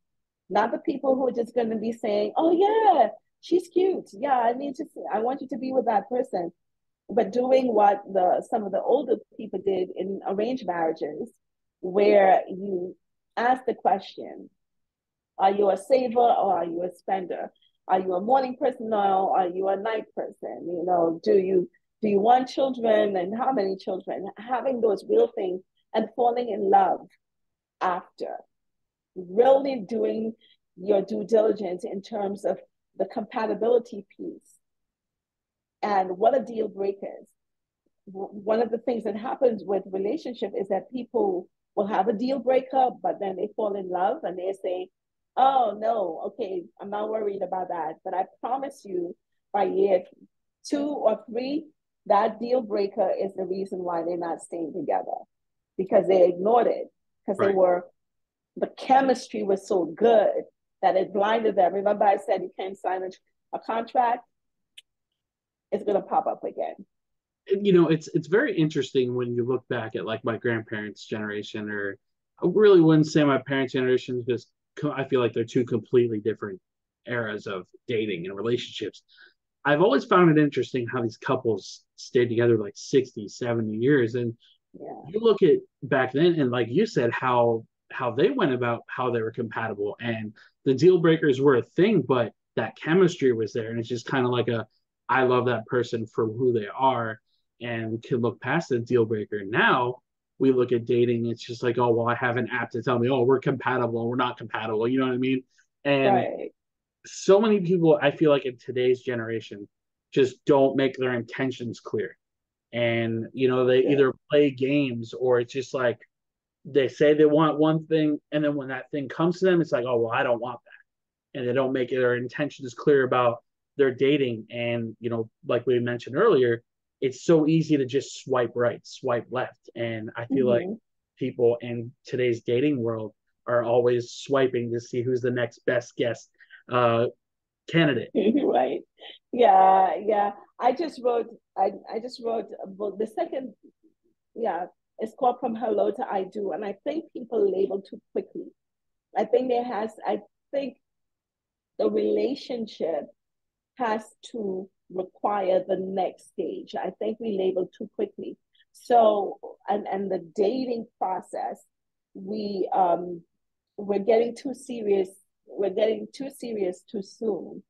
S2: not the people who are just going to be saying, "Oh yeah, she's cute. Yeah, I want you to be with that person." But doing what some of the older people did in arranged marriages, where you ask the question, are you a saver or are you a spender? Are you a morning person or are you a night person? Do you want children and how many children? Having those real things and falling in love after. Really doing your due diligence in terms of the compatibility piece and what a deal breaker is. One of the things that happens with relationship is that people will have a deal breaker, but then they fall in love and they say, "Oh no, okay, I'm not worried about that." But I promise you, by year 2 or 3, that deal breaker is the reason why they're not staying together, because they ignored it, because
S1: Right.
S2: the chemistry was so good that it blinded them. Remember, I said you can't sign a contract, it's going to pop up again.
S1: It's very interesting when you look back at like my grandparents' generation, or I really wouldn't say my parents' generation, because I feel like they're two completely different eras of dating and relationships. I've always found it interesting how these couples stayed together like 60, 70 years. And
S2: Yeah.
S1: you look at back then, and like you said, how they went about how they were compatible, and the deal breakers were a thing, but that chemistry was there. And it's just kind of like I love that person for who they are, and can look past the deal breaker. Now we look at dating, it's just like, oh well, I have an app to tell me, oh, we're compatible, we're not compatible, you know what I mean? And
S2: Right.
S1: so many people, I feel like in today's generation, just don't make their intentions clear. And they
S2: True.
S1: either play games, or it's just like they say they want one thing, and then when that thing comes to them, it's like, oh well, I don't want that. And they don't make their intentions clear about their dating. And like we mentioned earlier, it's so easy to just swipe right, swipe left. And I feel like
S2: Mm-hmm.
S1: people in today's dating world are always swiping to see who's the next best guest uh, candidate.
S2: Right. Yeah, yeah. I just wrote a book. The second, yeah, it's called From Hello to I Do. And I think people label too quickly. I think the relationship has to require the next stage. I think we label too quickly. So, and the dating process, we we're getting too serious. We're getting too serious too soon,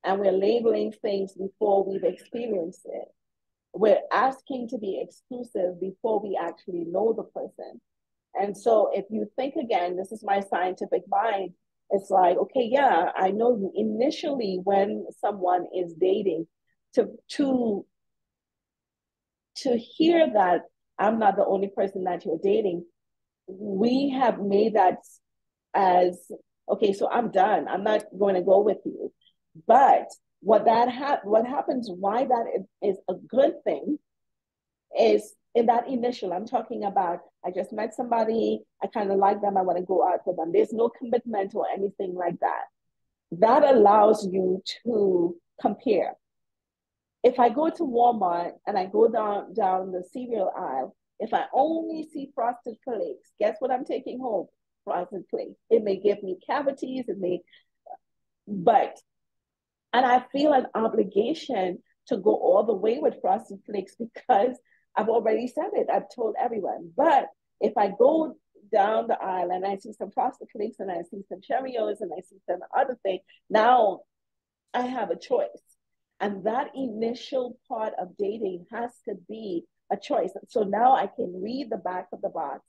S2: and we're labeling things before we've experienced it. We're asking to be exclusive before we actually know the person. And so if you think again, this is my scientific mind, it's like, okay, yeah, I know you initially when someone is dating to to to hear that I'm not the only person that you're dating, we have made that as okay, so I'm done. I'm not going to go with you. But what happens, why that is a good thing, is in that initial. I'm talking about, I just met somebody, I kind of like them, I want to go out with them. There's no commitment or anything like that. That allows you to compare. If I go to Walmart and I go down the cereal aisle, if I only see frosted flakes, guess what I'm taking home? Frosted flakes. It may give me cavities, but and I feel an obligation to go all the way with frosted flakes because I've already said it. I've told everyone. But if I go down the aisle and I see some frosted flakes and I see some Cheerios and I see some other thing, now I have a choice. And that initial part of dating has to be a choice. So now I can read the back of the box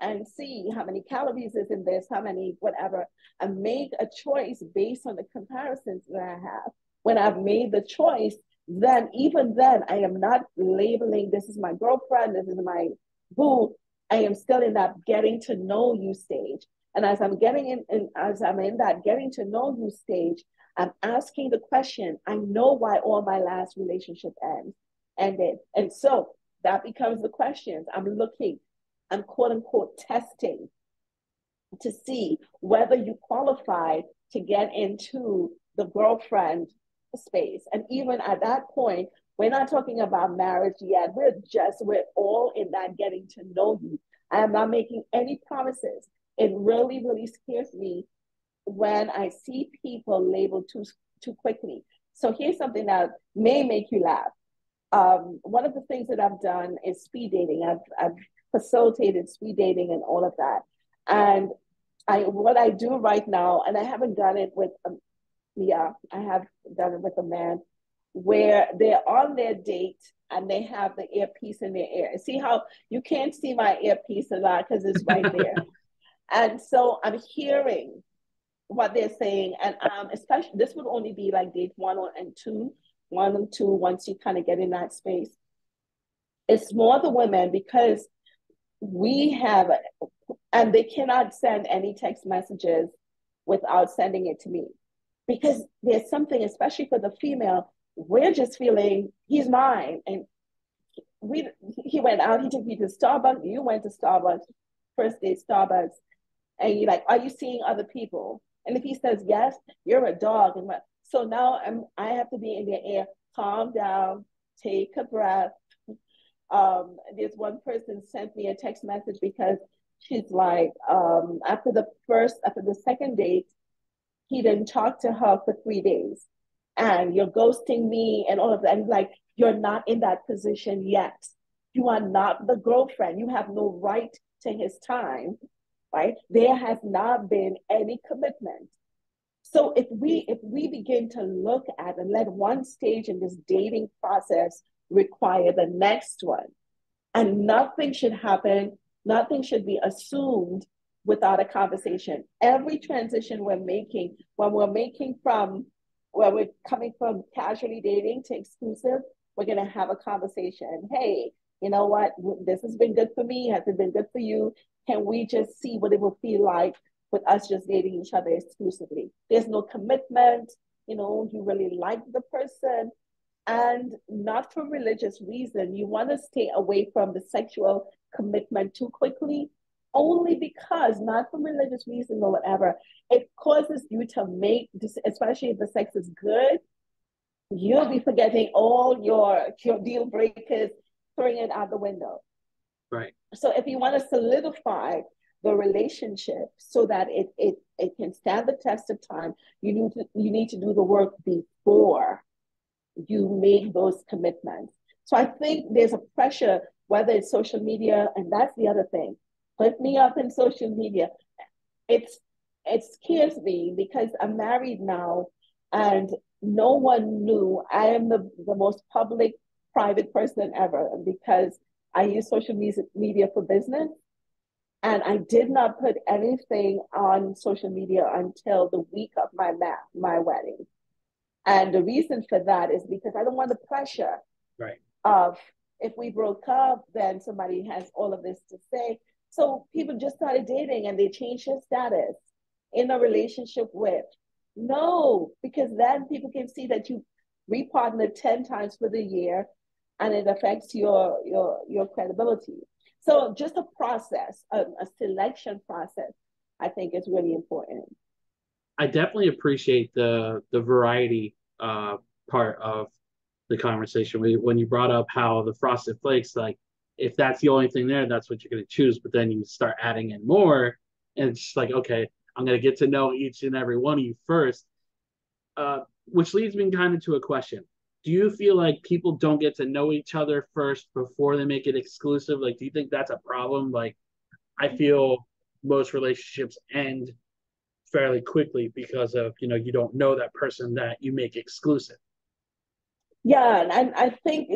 S2: and see how many calories is in this, how many whatever, and make a choice based on the comparisons that I have. When I've made the choice, then even then I am not labeling this is my girlfriend, this is my boo. I am still in that getting to know you stage. And as I'm as I'm in that getting to know you stage, I'm asking the question, I know why all my last relationship ended. And so that becomes the questions. I'm quote unquote testing to see whether you qualify to get into the girlfriend space. And even at that point, we're not talking about marriage yet. We're all in that getting to know you. I am not making any promises. It really, really scares me when I see people labeled too quickly. So here's something that may make you laugh. One of the things that I've done is speed dating. I've facilitated speed dating and all of that. And what I do right now, and I haven't done it with I have done it with a man where they're on their date and they have the earpiece in their ear. See how you can't see my earpiece a lot because it's right there. And so I'm hearing what they're saying. And especially this would only be like date one and two, once you kind of get in that space. It's more the women because we have, and they cannot send any text messages without sending it to me. Because there's something, especially for the female, we're just feeling he's mine. And he went out, he took me to Starbucks, you went to Starbucks, first day Starbucks, and you're like, are you seeing other people? And if he says yes, you're a dog. And so now I have to be in their ear, calm down, take a breath. There's one person sent me a text message because she's like, after the second date, he didn't talk to her for 3 days. And you're ghosting me and all of that. And like, you're not in that position yet. You are not the girlfriend. You have no right to his time, right? There has not been any commitment. So if we begin to look at and let one stage in this dating process require the next one, and nothing should happen, nothing should be assumed without a conversation. Every transition we're making, when we're coming from casually dating to exclusive, we're gonna have a conversation. Hey, you know what? This has been good for me. Has it been good for you? Can we just see what it will feel like with us just dating each other exclusively? There's no commitment. You really like the person, and not for religious reason. You want to stay away from the sexual commitment too quickly, only because, not for religious reason or whatever, it causes you to make, especially if the sex is good, you'll be forgetting all your deal breakers, throwing it out the window.
S1: Right.
S2: So if you want to solidify the relationship so that it can stand the test of time, you need to do the work before you make those commitments. So I think there's a pressure, whether it's social media, and that's the other thing. Put me up in social media. It scares me because I'm married now, and no one knew. I am the most public, private person ever because I use social media for business. And I did not put anything on social media until the week of my wedding. And the reason for that is because I don't want the pressure
S1: right.
S2: of, if we broke up, then somebody has all of this to say. So people just started dating and they changed their status in a relationship with. No, because then people can see that you repartnered 10 times for the year and it affects your credibility. So just a process, a selection process, I think is really important.
S1: I definitely appreciate the variety part of the conversation when you brought up how the frosted flakes, like if that's the only thing there, that's what you're going to choose. But then you start adding in more, and it's just like, okay, I'm going to get to know each and every one of you first. Which leads me kind of to a question. Do you feel like people don't get to know each other first before they make it exclusive? Like, do you think that's a problem? Like, I feel most relationships end fairly quickly because of, you don't know that person that you make exclusive.
S2: Yeah, and I think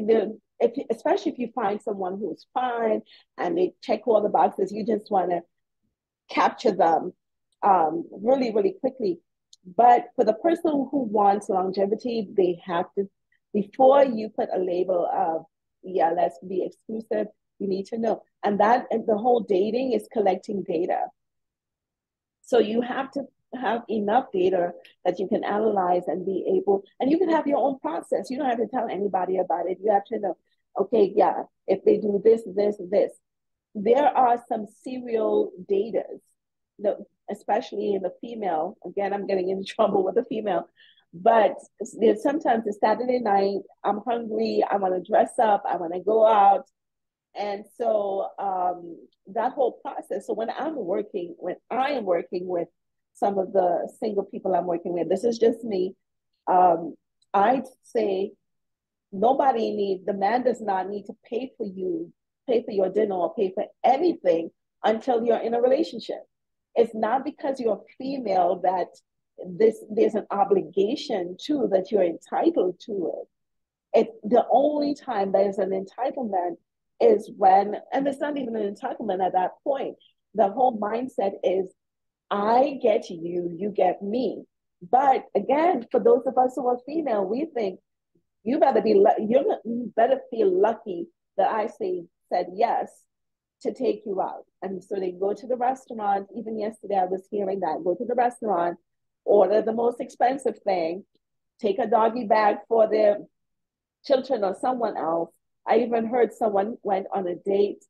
S2: especially if you find someone who's fine and they check all the boxes, you just want to capture them really, really quickly. But for the person who wants longevity, they have to, before you put a label of, yeah, let's be exclusive, you need to know. And the whole dating is collecting data. So you have to have enough data that you can analyze and be able, and you can have your own process. You don't have to tell anybody about it. You have to know, okay, yeah, if they do this, this, this. There are some serial datas, especially in the female. Again, I'm getting in trouble with the female, but there's sometimes it's Saturday night, I'm hungry, I want to dress up, I want to go out, and so that whole process. So when I am working with some of the single people I'm working with, this is just me. Um, I'd say the man does not need to pay for you, pay for your dinner or pay for anything until you're in a relationship. It's not because you're female that there's an obligation to that you're entitled to it. The only time there's an entitlement is when, and it's not even an entitlement at that point. The whole mindset is, I get you, you get me. But again, for those of us who are female, we think you better feel lucky that said yes to take you out. And so they go to the restaurant. Even yesterday, I was hearing that. Go to the restaurant, order the most expensive thing, take a doggy bag for their children or someone else. I even heard someone went on a date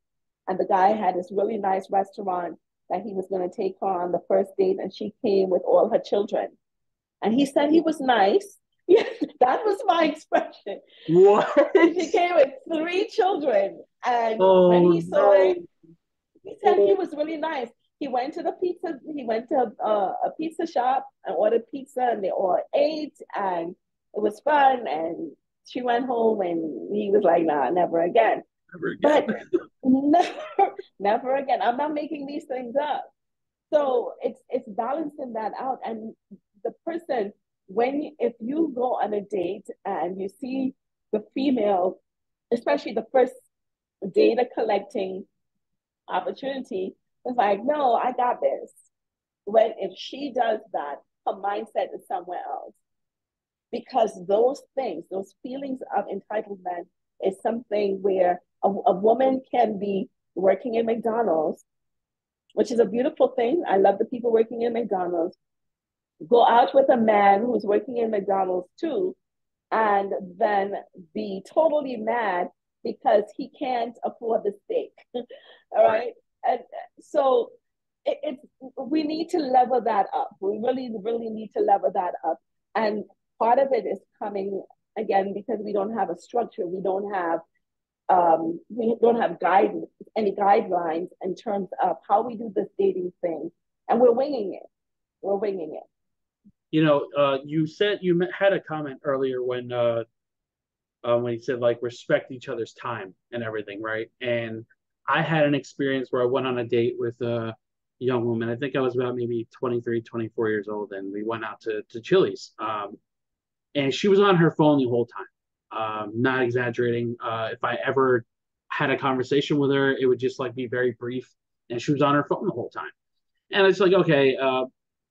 S2: and the guy had this really nice restaurant that he was going to take her on the first date, and she came with all her children. And he said he was nice. Yes, that was my expression.
S1: What?
S2: She came with 3 children. And when
S1: Oh
S2: he saw
S1: no.
S2: it, he said he was really nice. He went to a pizza shop and ordered pizza, and they all ate, and it was fun. And she went home, and he was like, nah, never again.
S1: Never again.
S2: But never again. I'm not making these things up. So it's balancing that out. And the person, if you go on a date and you see the female, especially the first data collecting opportunity, it's like, no, I got this. When if she does that, her mindset is somewhere else. Because those things, those feelings of entitlement, is something where a woman can be working in McDonald's, which is a beautiful thing. I love the people working in McDonald's. Go out with a man who's working in McDonald's too, and then be totally mad because he can't afford the steak. All
S1: Right.
S2: right. And so it's we need to level that up. We really, really need to level that up. And part of it is coming again because we don't have a structure. We don't have any guidelines in terms of how we do this dating thing, and we're winging it. We're winging it.
S1: You said had a comment earlier when you said like respect each other's time and everything, right? And I had an experience where I went on a date with a young woman. I think I was about maybe 23, 24 years old, and we went out to Chili's. And she was on her phone the whole time. Not exaggerating. If I ever had a conversation with her, it would just like be very brief, and she was on her phone the whole time. And it's like, okay,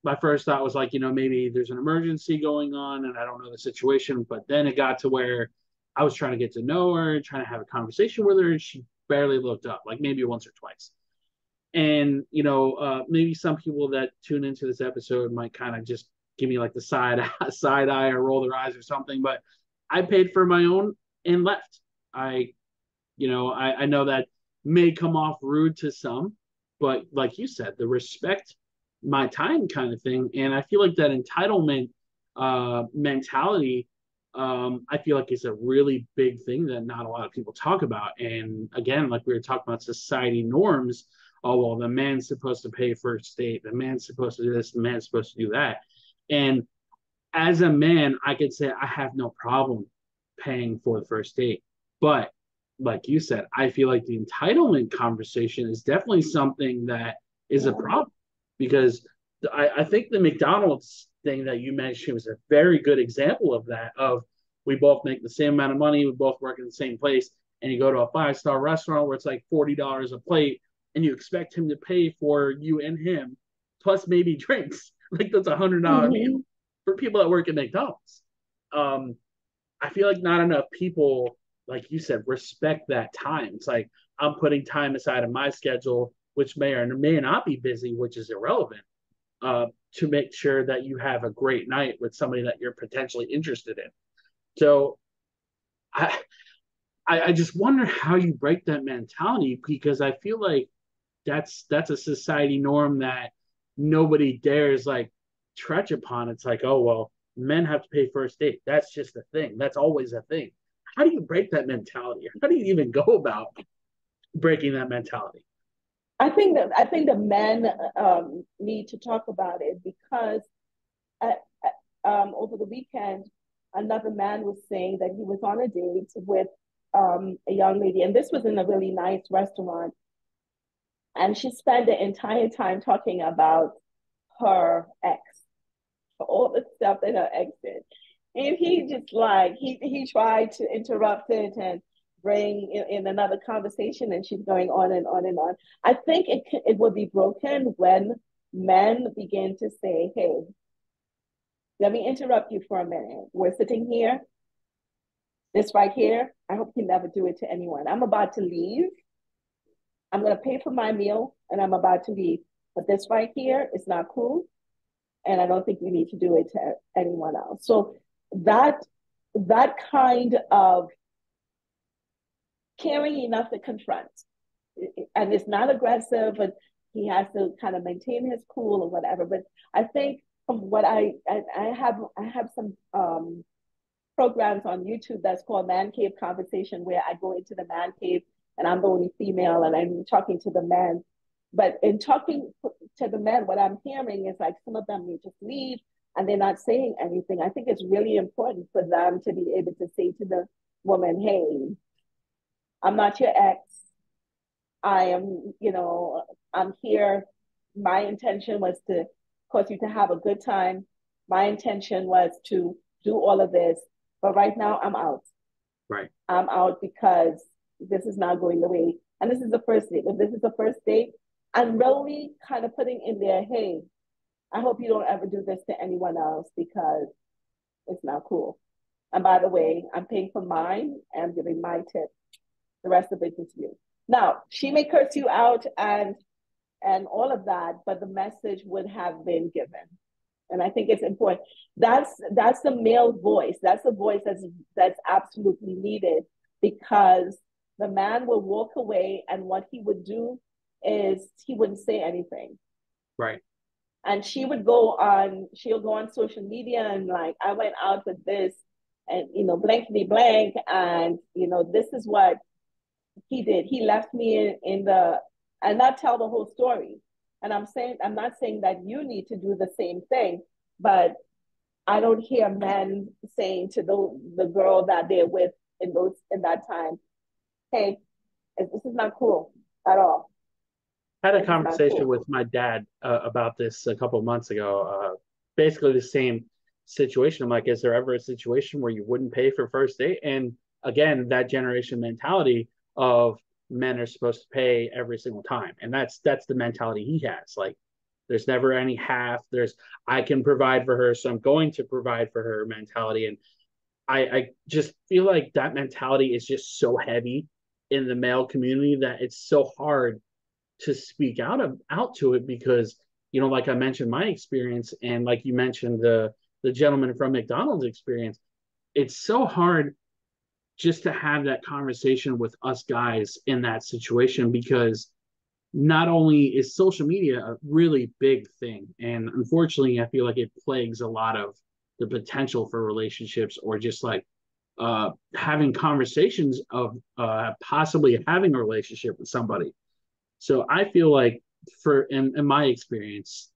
S1: my first thought was like, maybe there's an emergency going on, and I don't know the situation. But then it got to where I was trying to get to know her, trying to have a conversation with her, and she barely looked up, like maybe once or twice. And maybe some people that tune into this episode might kind of just give me like the side eye or roll their eyes or something. But I paid for my own and left. I know that may come off rude to some, but like you said, the respect my time kind of thing. And I feel like that entitlement mentality, I feel like it's a really big thing that not a lot of people talk about. And again, like we were talking about society norms. Oh, well, the man's supposed to pay for a date. The man's supposed to do this. The man's supposed to do that. And as a man, I could say I have no problem paying for the first date. But like you said, I feel like the entitlement conversation is definitely something that is a
S2: Yeah.
S1: problem because I think the McDonald's thing that you mentioned was a very good example of that. Of we both make the same amount of money, we both work in the same place, and you go to a 5-star restaurant where it's like $40 a plate, and you expect him to pay for you and him, plus maybe drinks. Like that's $100 meal
S2: Mm-hmm.
S1: for people that work at McDonald's. Um, I feel like not enough people, like you said, respect that time. It's like I'm putting time aside of my schedule, which may or may not be busy, which is irrelevant, to make sure that you have a great night with somebody that you're potentially interested in. So I, I just wonder how you break that mentality, because I feel like that's a society norm that nobody dares like touch upon. It's like, oh well, men have to pay first date. That's just a thing. That's always a thing. How do you break that mentality? How do you even go about breaking that mentality?
S2: I think the men need to talk about it because over the weekend, another man was saying that he was on a date with a young lady, and this was in a really nice restaurant. And she spent the entire time talking about her ex, for all the stuff that her ex did. And he just like, he tried to interrupt it and bring in another conversation, and she's going on and on and on. I think it would be broken when men begin to say, hey, let me interrupt you for a minute. We're sitting here, this right here. I hope you never do it to anyone. I'm about to leave. I'm going to pay for my meal and I'm about to leave. But this right here is not cool. And I don't think you need to do it to anyone else. So that that kind of caring enough to confront, and it's not aggressive, but he has to kind of maintain his cool or whatever. But I think from what I have some programs on YouTube that's called Man Cave Conversation, where I go into the man cave and I'm the only female and I'm talking to the men. But in talking to the men, what I'm hearing is like some of them need to leave and they're not saying anything. I think it's really important for them to be able to say to the woman, hey, I'm not your ex. I am, I'm here. My intention was to cause you to have a good time. My intention was to do all of this. But right now, I'm out.
S1: Right.
S2: I'm out because this is not going the way. And this is the first date. If this is the first date, I'm really kind of putting in there, hey, I hope you don't ever do this to anyone else because it's not cool. And by the way, I'm paying for mine and I'm giving my tip. The rest of it is you. Now, she may curse you out and all of that, but the message would have been given. And I think it's important. That's the male voice. That's the voice that's absolutely needed, because the man will walk away and what he would do is he wouldn't say anything.
S1: Right.
S2: And she'll go on social media and like, I went out with this and blankety blank, and this is what he did. He left me in the, and not tell the whole story. And I'm not saying that you need to do the same thing, but I don't hear men saying to the girl that they're with in that time, hey, this is not cool at all.
S1: I had a
S2: This is not
S1: conversation
S2: cool.
S1: with my dad about this a couple of months ago. Basically, the same situation. I'm like, is there ever a situation where you wouldn't pay for first date? And again, that generation mentality of men are supposed to pay every single time, and that's the mentality he has. Like, there's never any half. There's I can provide for her, so I'm going to provide for her mentality. And I just feel like that mentality is just so heavy in the male community that it's so hard to speak out to it, because like I mentioned my experience, and like you mentioned the gentleman from McDonald's experience, it's so hard just to have that conversation with us guys in that situation, because not only is social media a really big thing, and unfortunately I feel like it plagues a lot of the potential for relationships, or just like having conversations of possibly having a relationship with somebody. So I feel like in my experience,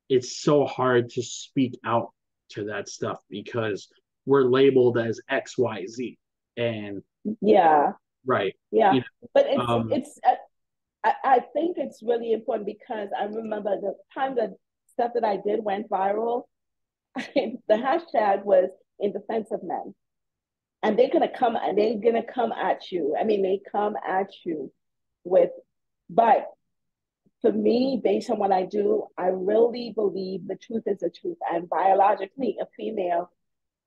S1: it's so hard to speak out to that stuff because we're labeled as XYZ. And
S2: Yeah,
S1: right,
S2: yeah.
S1: you
S2: But
S1: know,
S2: I think it's really important because I remember the time that stuff that I did went viral. The hashtag was in defense of men. and they're gonna come at you. I mean, they come at you with, but for me, based on what I do, I really believe the truth is the truth. I'm biologically a female,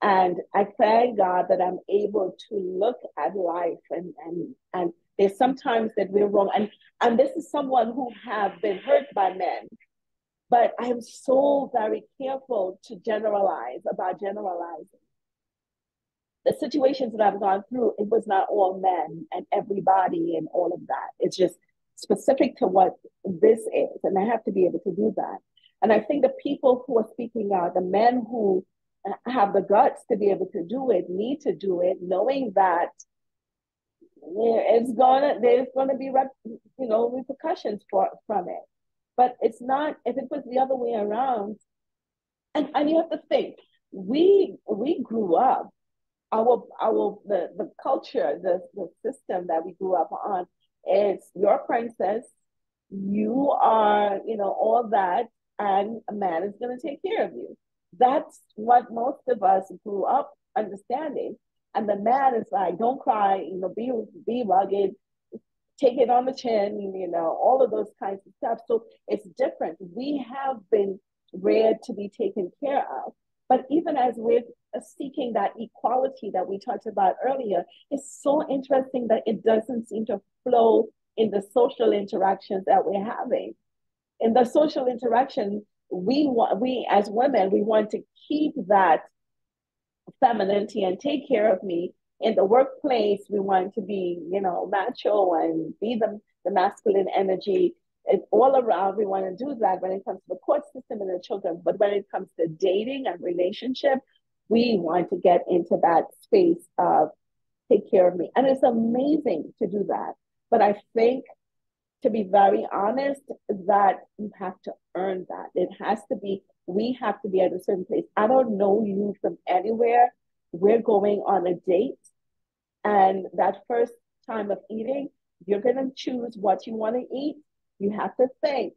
S2: and I thank God that I'm able to look at life, and there's sometimes that we're wrong. And this is someone who have been hurt by men, but I am so very careful to generalize about generalizing. The situations that I've gone through, it was not all men and everybody and all of that. It's just specific to what this is. And I have to be able to do that. And I think the people who are speaking out, the men who have the guts to be able to do it, need to do it, knowing that there's gonna be repercussions from it. But it's not, if it was the other way around, and you have to think, we grew up, the culture, the system that we grew up on is you're a princess, you are, all that, and a man is going to take care of you. That's what most of us grew up understanding. And the man is like, don't cry, be rugged, take it on the chin, all of those kinds of stuff. So it's different. We have been reared to be taken care of. But even as we're seeking that equality that we talked about earlier, it's so interesting that it doesn't seem to flow in the social interactions that we're having. In the social interaction, we as women, we want to keep that femininity and take care of me. In the workplace, we want to be, macho and be the masculine energy. It's all around. We want to do that when it comes to the court system and the children. But when it comes to dating and relationship, we want to get into that space of take care of me. And it's amazing to do that. But I think, to be very honest, that you have to earn that. We have to be at a certain place. I don't know you from anywhere. We're going on a date. And that first time of eating, you're going to choose what you want to eat. You have to think,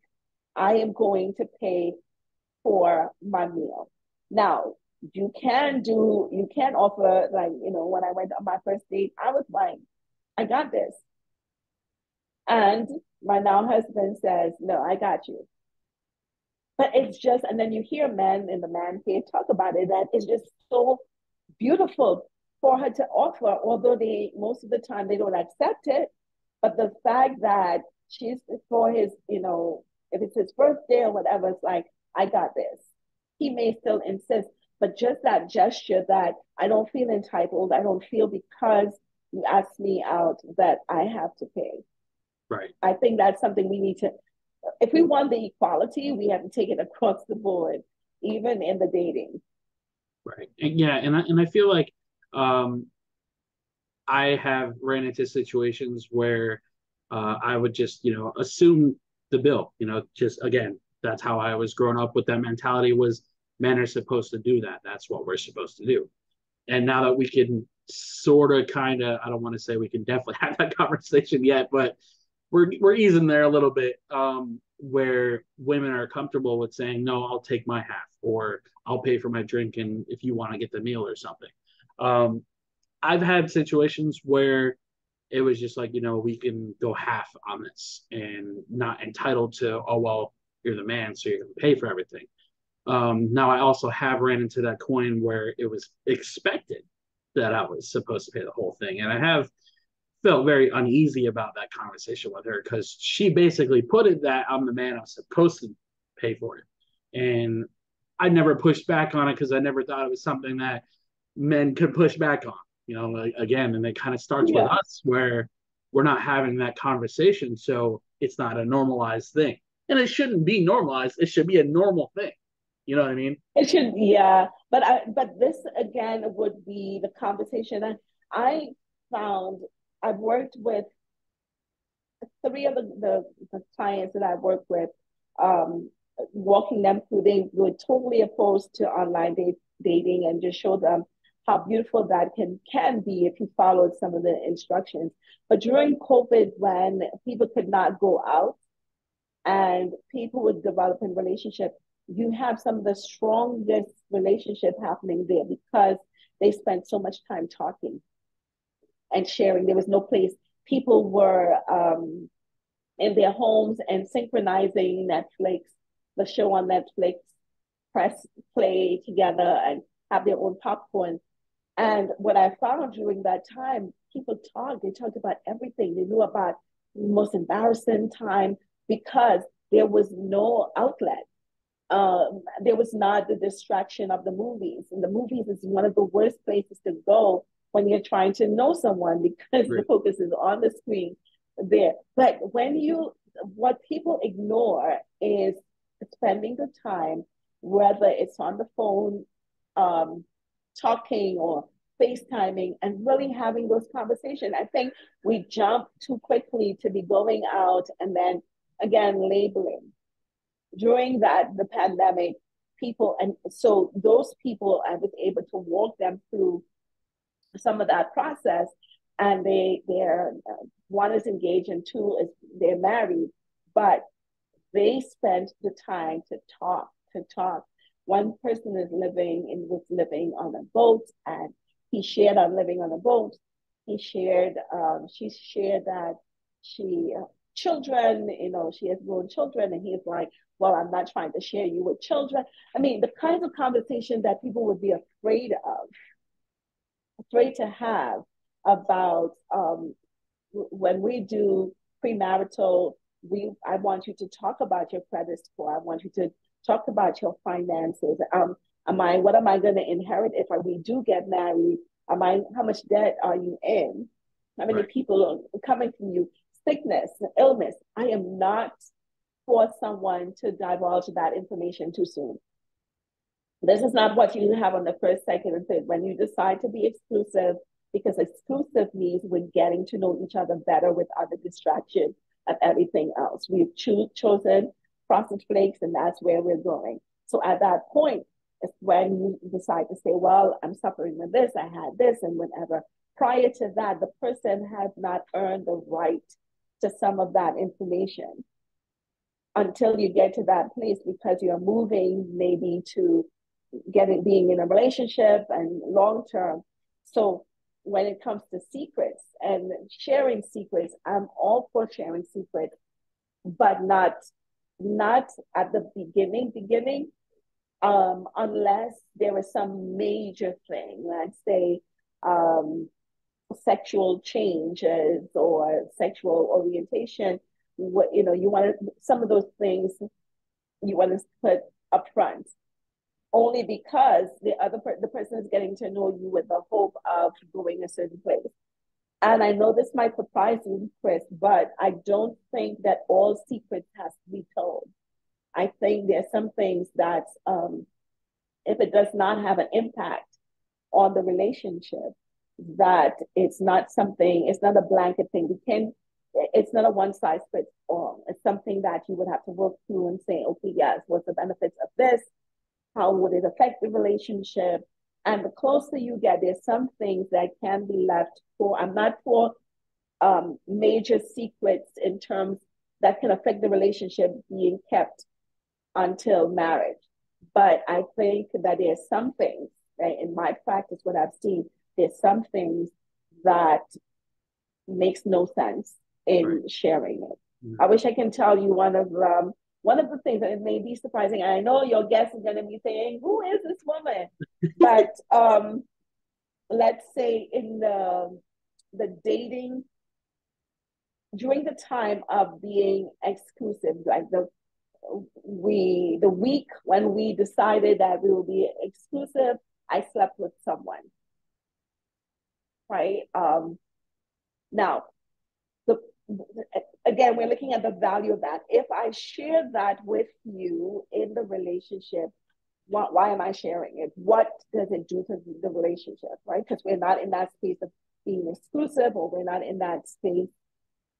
S2: I am going to pay for my meal. Now, you can offer, like, when I went on my first date, I was like, I got this. And my now husband says, no, I got you. But it's just, and then you hear men in the man cave talk about it, that it's just so beautiful for her to offer, although most of the time they don't accept it. But the fact that she's for his, if it's his birthday or whatever, it's like, I got this. He may still insist, but just that gesture that I don't feel entitled, I don't feel because you asked me out that I have to pay.
S1: Right.
S2: I think that's something we need to, if we want the equality, we have to take it across the board, even in the dating.
S1: Right. And I feel like I have ran into situations where I would just, assume the bill, just again, that's how I was growing up with that mentality was men are supposed to do that. That's what we're supposed to do. And now that we can sort of kind of, I don't want to say we can definitely have that conversation yet, but we're easing there a little bit, where women are comfortable with saying, no, I'll take my half, or I'll pay for my drink, and if you want to get the meal or something. I've had situations where it was just like, we can go half on this and not entitled to, oh, well, you're the man, so you're going to pay for everything. Now, I also have ran into that coin where it was expected that I was supposed to pay the whole thing. And I have felt very uneasy about that conversation with her because she basically put it that I'm the man, I'm supposed to pay for it. And I never pushed back on it because I never thought it was something that men could push back on, again, and it kind of starts with us where we're not having that conversation. So it's not a normalized thing. And it shouldn't be normalized. It should be a normal thing. You know what I mean?
S2: It should, yeah. But this again would be the conversation. And I found I've worked with three of the clients that I've worked with, walking them through, they were totally opposed to online dating, and just show them how beautiful that can be if you followed some of the instructions. But during COVID, when people could not go out and people would develop in relationship, you have some of the strongest relationship happening there because they spent so much time talking. and sharing. There was no place. People were in their homes and synchronizing Netflix, the show on Netflix, press play together and have their own popcorn. And what I found during that time, people talked, they talked about everything. They knew about the most embarrassing time because there was no outlet. There was not the distraction of the movies. And the movies is one of the worst places to go when you're trying to know someone because the focus is on the screen there. But what people ignore is spending the time, whether it's on the phone, talking or FaceTiming, and really having those conversations. I think we jump too quickly to be going out and then again labeling. During the pandemic, people, and so those people, I was able to walk them through some of that process, and they're one is engaged and two is they're married, but they spent the time to talk. One person was living on a boat, and he shared on living on a boat. She shared that she children, she has grown children, and he's like, well, I'm not trying to share you with children. I mean, the kinds of conversations that people would be afraid to have about when we do premarital. I want you to talk about your credit score. I want you to talk about your finances. What am I going to inherit if we do get married? How much debt are you in? How many people are coming from you? Sickness, illness. I am not for someone to divulge that information too soon. This is not what you have on the first, second, and third. When you decide to be exclusive, because exclusive means we're getting to know each other better with other distractions and everything else. We've chosen frosted flakes, and that's where we're going. So at that point, it's when you decide to say, well, I'm suffering with this, I had this, and whatever. Prior to that, the person has not earned the right to some of that information until you get to that place, because you're moving maybe to being in a relationship and long term. So when it comes to secrets and sharing secrets, I'm all for sharing secrets, but not at the beginning, unless there is some major thing, let's say sexual changes or sexual orientation. You want some of those things you want to put up front, only because the person is getting to know you with the hope of going a certain place. And I know this might surprise you, Chris, but I don't think that all secrets has to be told. I think there's some things that if it does not have an impact on the relationship, that it's not a blanket thing. It's not a one size fits all. It's something that you would have to work through and say, okay, yes, what's the benefits of this? How would it affect the relationship? And the closer you get, there's some things that can be left for. I'm not for major secrets in terms that can affect the relationship being kept until marriage. But I think that there's some things, right, in my practice, what I've seen, there's some things that makes no sense in sharing it. Mm-hmm. I wish I can tell you one of the things, that it may be surprising. I know your guest is going to be saying, who is this woman? But let's say in the dating, during the time of being exclusive, like the week when we decided that we will be exclusive, I slept with someone, right? Now, again, we're looking at the value of that. If I share that with you in the relationship, why am I sharing it? What does it do to the relationship, right? Because we're not in that space of being exclusive, or we're not in that space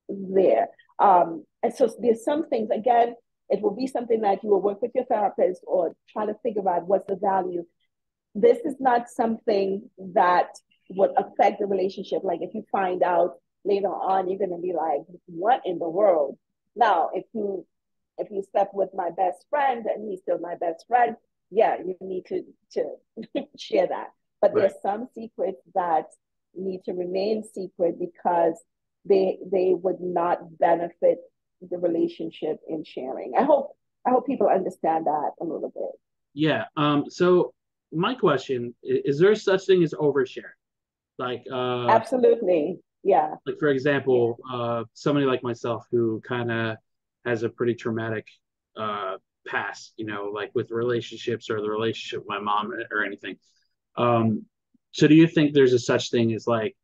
S2: there. And so there's some things, again, it will be something that you will work with your therapist or try to figure out what's the value. This is not something that would affect the relationship. Like if you find out later on, you're going to be like, what in the world? Now, if you slept with my best friend and he's still my best friend, yeah, you need to share that. But there's some secrets that need to remain secret because they would not benefit the relationship in sharing. I hope people understand that a little bit.
S1: Yeah. So my question is there such thing as overshare? Like,
S2: Absolutely. Yeah.
S1: like for
S2: Yeah.
S1: example, somebody like myself who kind of has a pretty traumatic uh, past, you know, like with relationships or the relationship with my mom or anything. Um, so do you think there's a such thing as like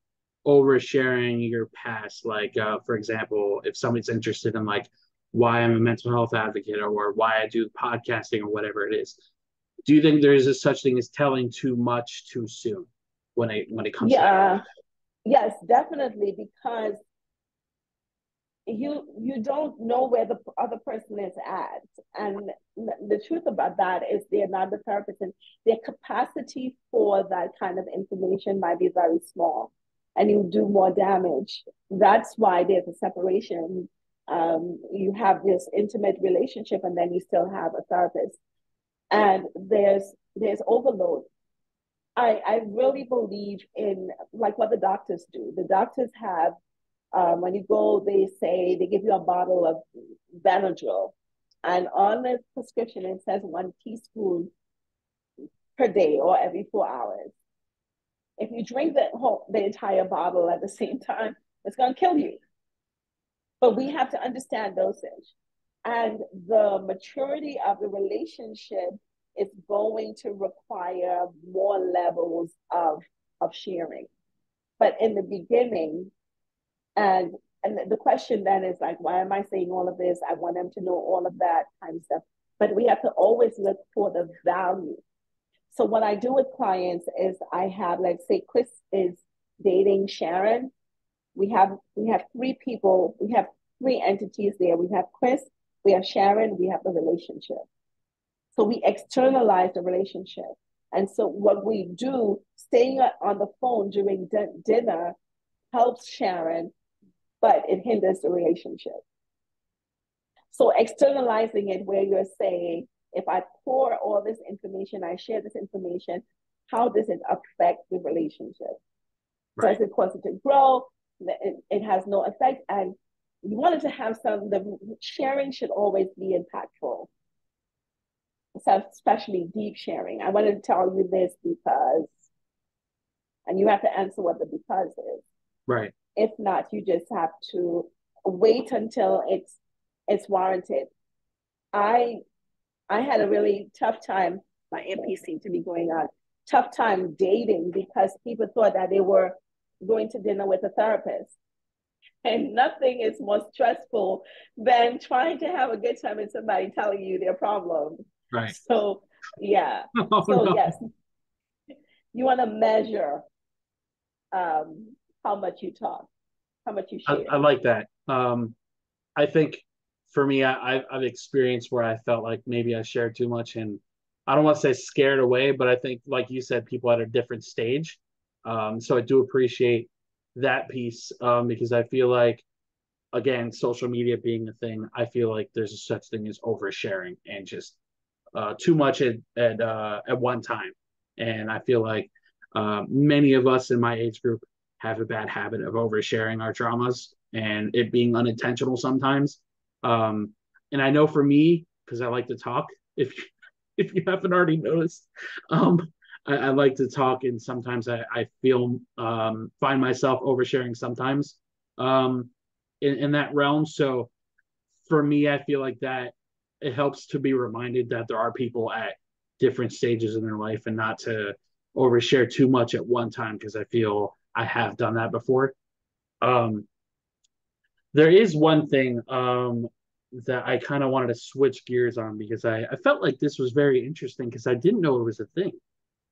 S1: oversharing your past? Like, for example, if somebody's interested in like why I'm a mental health advocate or why I do podcasting or whatever it is, do you think there is a such thing as telling too much too soon when it comes to that?
S2: Yeah. Yes, definitely, because you don't know where the other person is at, and the truth about that is they're not the therapist, and their capacity for that kind of information might be very small, and you do more damage. That's why there's a separation. You have this intimate relationship, and then you still have a therapist, and there's overload. I really believe in like what the doctors do. The doctors have when you go, they say they give you a bottle of Benadryl, and on the prescription it says 1 teaspoon per day or every 4 hours. If you drink the entire bottle at the same time, it's going to kill you. But we have to understand dosage, and the maturity of the relationship is going to require more levels of sharing. But in the beginning, And and the question then is like, why am I saying all of this? I want them to know all of that kind of stuff. But we have to always look for the value. So what I do with clients is I have, like, say Chris is dating Sharon. We have 3 people, we have 3 entities there. We have Chris, we have Sharon, we have the relationship. So we externalize the relationship. And so what we do, staying on the phone during dinner helps Sharon, but it hinders the relationship. So externalizing it where you're saying, if I pour all this information, I share this information, how does it affect the relationship?
S1: Right.
S2: Does it cause it to grow? It has no effect. And you wanted to have the sharing should always be impactful. So especially deep sharing. I wanted to tell you this because, and you have to answer what the because is.
S1: Right.
S2: If not, you just have to wait until it's warranted. I I had a really tough time. My MP seemed to be going on. Tough time dating because people thought that they were going to dinner with a therapist. And nothing is more stressful than trying to have a good time and somebody telling you their problems.
S1: Right.
S2: So, yeah.
S1: Oh
S2: So,
S1: no.
S2: yes, you want to measure how much you talk, how much you
S1: I
S2: share.
S1: like that. I think for me, I've experienced where I felt like maybe I shared too much, and I don't want to say scared away, but I think, like you said, people at a different stage. So I do appreciate that piece because I feel like, again, social media being a thing, I feel like there's a such thing as oversharing and just too much at one time. And I feel like many of us in my age group have a bad habit of oversharing our traumas and it being unintentional sometimes. Um, and I know for me, because I like to talk, if if you haven't already noticed, I like to talk, and sometimes I feel find myself oversharing sometimes um, in that realm. So for me, I feel like that it helps to be reminded that there are people at different stages in their life and not to overshare too much at one time because I feel I have done that before. Um, there is one thing that I kind of wanted to switch gears on because I felt like this was very interesting because I didn't know it was a thing.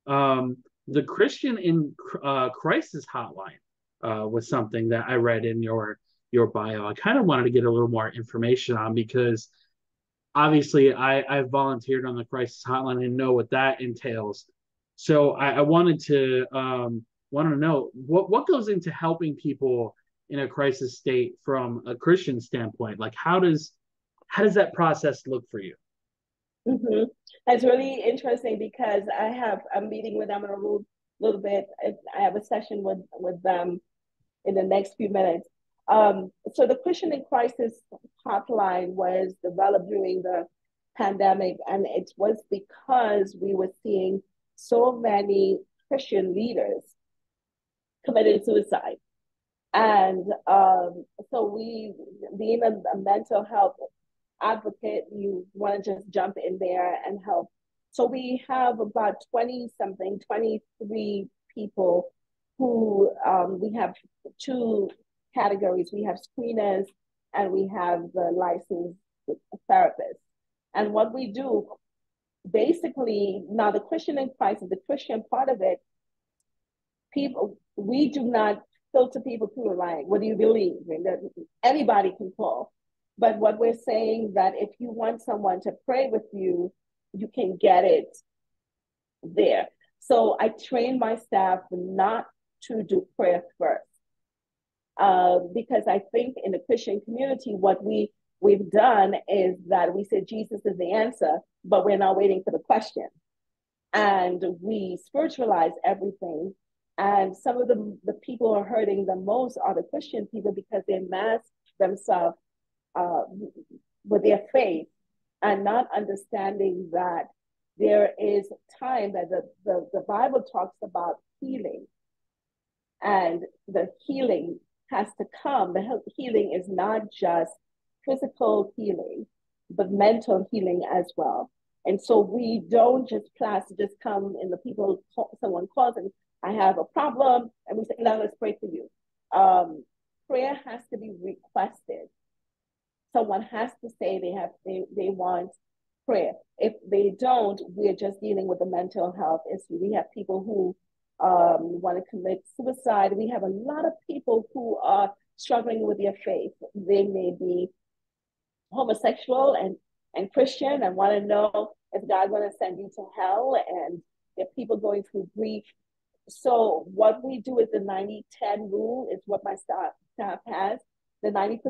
S1: The Christian in Crisis Hotline was something that I read in your bio. I kind of wanted to get a little more information on because obviously I volunteered on the crisis hotline and know what that entails. So I wanted to know what goes into helping people in a crisis state from a Christian standpoint. Like how does that process look for you?
S2: Mm-hmm. It's really interesting because I'm meeting with them in a room. little bit. I have a session with them in the next few minutes. So the Christian in Crisis hotline was developed during the pandemic, and it was because we were seeing so many Christian leaders committed suicide. And so we, being a mental health advocate, you want to just jump in there and help. So we have about 20 something, 23 people who we have two categories. We have screeners and we have the licensed therapists. And what we do basically, now the Christian in Christ, the Christian part of it, people, we do not filter people through like, what do you believe? And that anybody can call. But what we're saying that if you want someone to pray with you, you can get it there. So I train my staff not to do prayer first. Because I think in the Christian community, what we've done is that we said Jesus is the answer, but we're not waiting for the question. And we spiritualize everything. And some of the people who are hurting the most are the Christian people because they mask themselves with their faith and not understanding that there is time that the Bible talks about healing. And the healing has to come. The healing is not just physical healing, but mental healing as well. And so we don't just come and the people, someone calls and I have a problem, and we say, now let's pray for you. Prayer has to be requested. Someone has to say they want prayer. If they don't, we're just dealing with the mental health issue. We have people who want to commit suicide. We have a lot of people who are struggling with their faith. They may be homosexual and Christian and want to know if God's going to send you to hell, and there are people going through grief. So what we do is the 90-10 rule is what my staff has. The 90%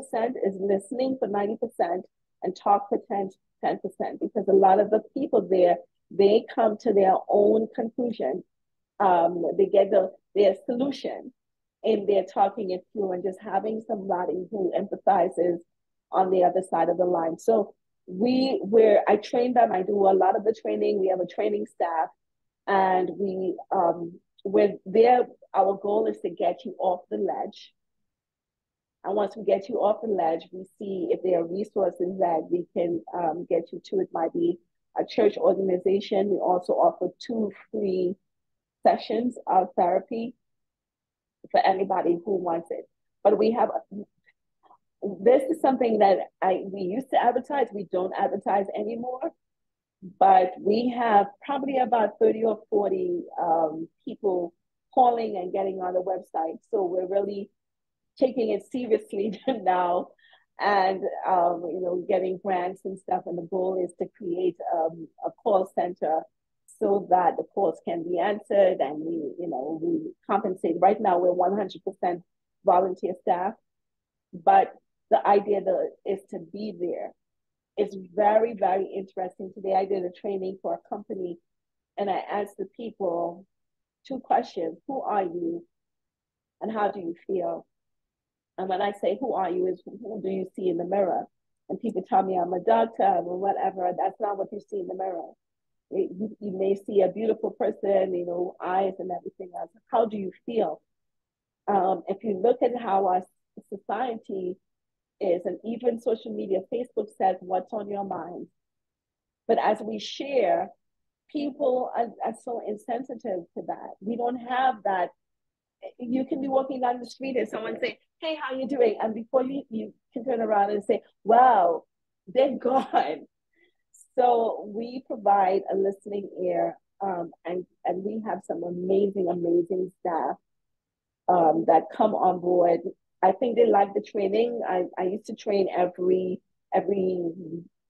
S2: is listening for 90% and talk for 10%, because a lot of the people there, they come to their own conclusion. They get their solution and they're talking it through and just having somebody who empathizes on the other side of the line. So I train them. I do a lot of the training. We have a training staff, and we're there. Our goal is to get you off the ledge. And once we get you off the ledge, we see if there are resources that we can get you to. It might be a church organization. We also offer 2 free sessions of therapy for anybody who wants it. But this is something that we used to advertise. We don't advertise anymore, but we have probably about 30 or 40 people calling and getting on the website. So we're really taking it seriously now, and getting grants and stuff. And the goal is to create a call center so that the calls can be answered, and we compensate. Right now we're 100% volunteer staff, but the idea is to be there. It's very, very interesting. Today I did a training for a company, and I asked the people 2 questions: who are you, and how do you feel? And when I say who are you, is who do you see in the mirror? And people tell me I'm a doctor or whatever. That's not what you see in the mirror. You may see a beautiful person, eyes and everything else. How do you feel? If you look at how our society is, and even social media, Facebook says what's on your mind. But as we share, people are so insensitive to that. We don't have that. You can be walking down the street and someone say, hey, how you doing? And before you can turn around and say, wow, they're gone. So we provide a listening ear, and we have some amazing staff that come on board. I think they like the training. I used to train every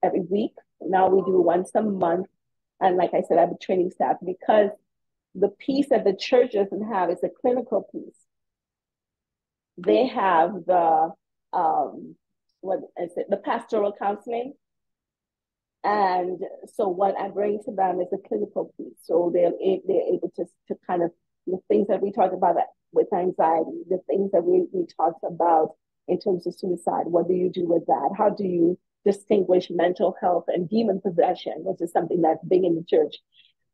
S2: week. Now we do once a month. And like I said, I have a training staff, because the piece that the church doesn't have is a clinical piece. They have the the pastoral counseling. And so what I bring to them is a clinical piece. So they're able to kind of the things that we talked about with anxiety, the things that we talked about in terms of suicide. What do you do with that? How do you distinguish mental health and demon possession, which is something that's big in the church?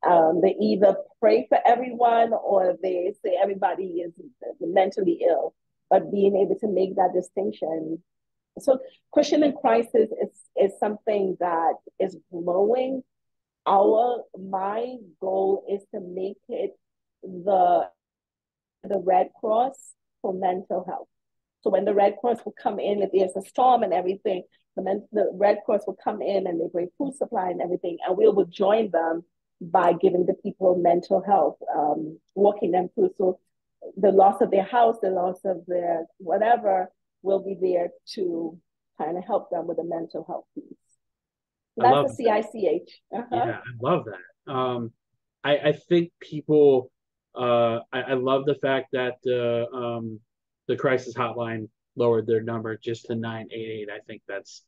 S2: They either pray for everyone or they say everybody is mentally ill, but being able to make that distinction. So Christian in Crisis is something that is growing. My goal is to make it the Red Cross for mental health. So when the Red Cross will come in, if there's a storm and everything, the Red Cross will come in and they bring food supply and everything, and we will join them by giving the people mental health, walking them through. So the loss of their house, the loss of their whatever, will be there to kind of help them with the mental health piece.
S1: I
S2: That's
S1: love
S2: the CICH.
S1: Yeah, I love that. I think people, I love the fact that the crisis hotline lowered their number just to 988. I think that's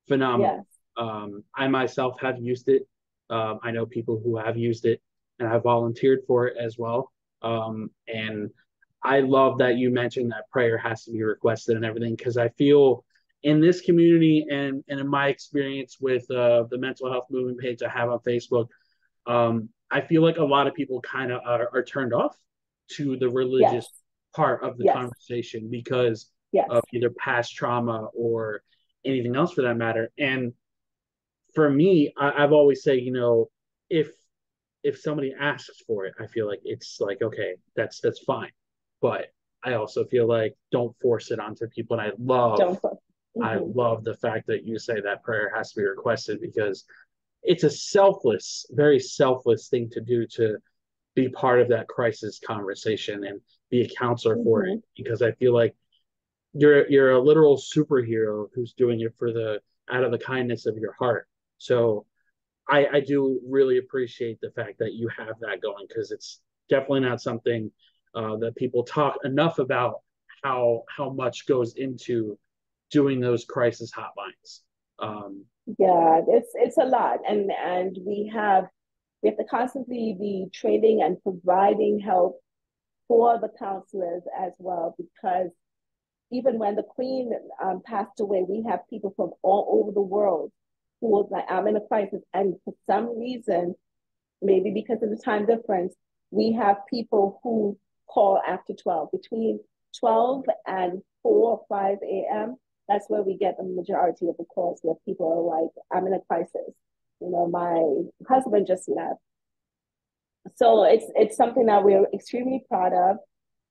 S1: phenomenal.
S2: Yes.
S1: I myself have used it. I know people who have used it and have volunteered for it as well. And I love that you mentioned that prayer has to be requested and everything, because I feel in this community and in my experience with the mental health movement page I have on Facebook, I feel like a lot of people kind of are turned off to the religious
S2: Yes.
S1: part of the
S2: Yes.
S1: conversation because
S2: Yes.
S1: of either past trauma or anything else for that matter. And for me, I've always say, if somebody asks for it, I feel like it's like, okay, that's fine. But I also feel like don't force it onto people. And
S2: Don't.
S1: I
S2: Mm-hmm.
S1: love the fact that you say that prayer has to be requested, because it's a selfless, very selfless thing to do, to be part of that crisis conversation and be a counselor for it.
S2: Mm-hmm.
S1: Because I feel like you're a literal superhero who's doing it for the out of the kindness of your heart. So I do really appreciate the fact that you have that going, because it's definitely not something that people talk enough about, how much goes into doing those crisis hotlines.
S2: Yeah, it's a lot, and we have to constantly be training and providing help for the counselors as well, because even when the Queen passed away, we have people from all over the world who was like, I'm in a crisis, and for some reason, maybe because of the time difference, we have people who call after 12, between 12 and 4 or 5 a.m. That's where we get the majority of the calls, where people are like, I'm in a crisis. My husband just left. So it's something that we're extremely proud of.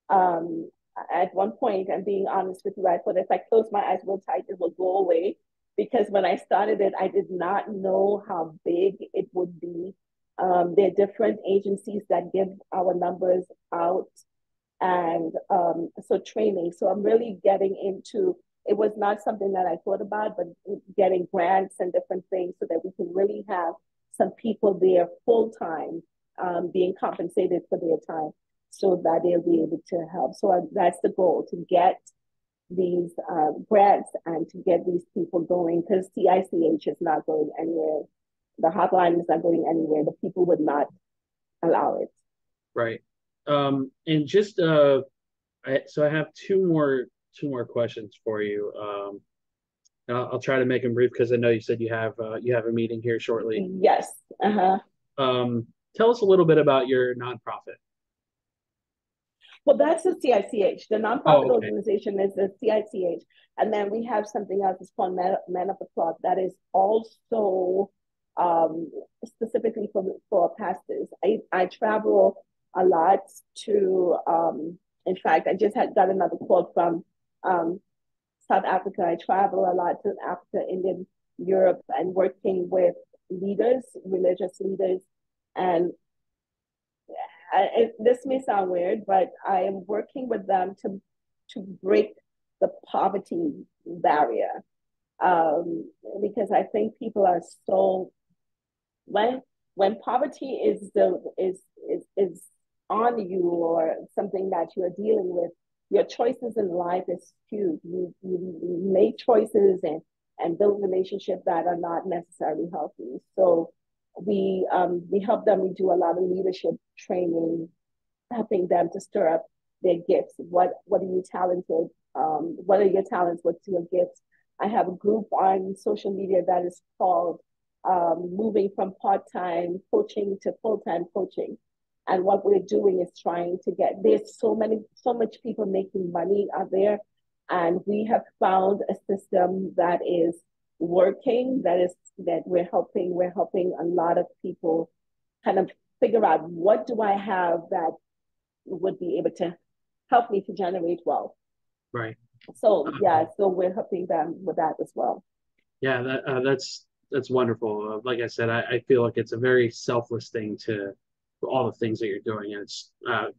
S2: Um, at one point, I'm being honest with you, I thought if I close my eyes real tight, it will go away. Because when I started it, I did not know how big it would be. There are different agencies that give our numbers out, and so training. So I'm really getting into, it was not something that I thought about, but getting grants and different things so that we can really have some people there full time, being compensated for their time, so that they'll be able to help. So that's the goal, to get these grants and to get these people going, because CICH is not going anywhere. The hotline is not going anywhere. The people would not allow it.
S1: Right. And just so I have two more questions for you. I'll try to make them brief, because I know you said you have a meeting here shortly.
S2: Yes. Uh-huh.
S1: Tell us a little bit about your nonprofit.
S2: Well, that's the CICH. The
S1: Oh,
S2: nonprofit
S1: okay.
S2: organization is the CICH. And then we have something else, it's called Men of the Cloth, that is also specifically for pastors. I travel a lot to, in fact, I just got another call from South Africa. I travel a lot to Africa, India, Europe, and working with leaders, religious leaders. And this may sound weird, but I am working with them to break the poverty barrier, because I think people are so, when poverty is on you, or something that you are dealing with, your choices in life is skewed. You make choices and build relationships that are not necessarily healthy. So we help them. We do a lot of leadership training, helping them to stir up their gifts. What are you talented? What are your talents? What's your gifts? I have a group on social media that is called Moving from Part-Time Coaching to Full-Time Coaching. And what we're doing is trying to get, there's so much people making money out there. And we have found a system that is working, that we're helping a lot of people kind of figure out, what do I have that would be able to help me to generate wealth.
S1: Right.
S2: So yeah, so we're helping them with that as well.
S1: Yeah, that's wonderful. Like I said, I feel like it's a very selfless thing to for all the things that you're doing, and it's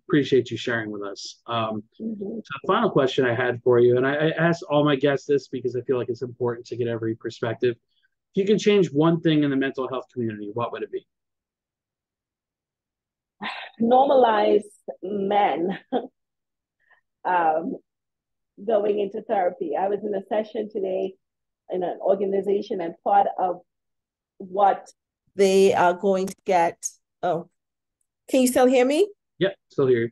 S1: appreciate you sharing with us. So the final question I had for you, and I ask all my guests this because I feel like it's important to get every perspective. If you could change one thing in the mental health community, what would it be?
S2: Normalize men um, going into therapy. I was in a session today in an organization, and part of what they are going to get. Oh, can you still hear me?
S1: Yep, still here.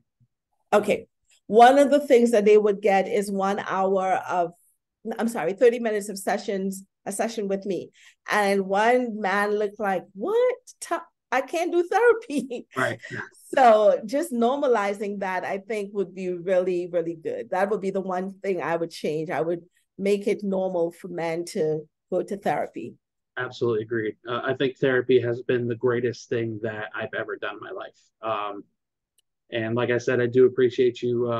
S2: Okay. One of the things that they would get is 1 hour of, I'm sorry, 30 minutes of a session with me. And one man looked like, what? I can't do therapy.
S1: Right.
S2: So just normalizing that, I think, would be really, really good. That would be the one thing I would change. I would make it normal for men to go to therapy.
S1: Absolutely agree. I think therapy has been the greatest thing that I've ever done in my life. And like I said, I do appreciate you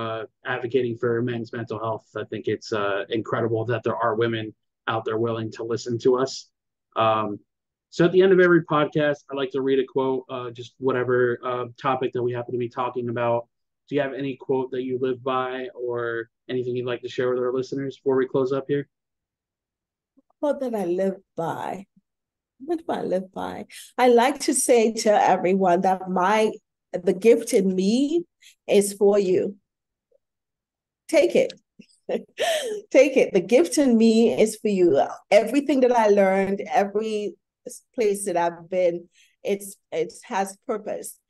S1: advocating for men's mental health. I think it's incredible that there are women out there willing to listen to us. So at the end of every podcast, I like to read a quote, just whatever topic that we happen to be talking about. Do you have any quote that you live by or anything you'd like to share with our listeners before we close up here?
S2: Quote that I live by. What do I live by? I like to say to everyone that the gift in me is for you. Take it. Take it. The gift in me is for you. Everything that I learned, every place that I've been, it has purpose.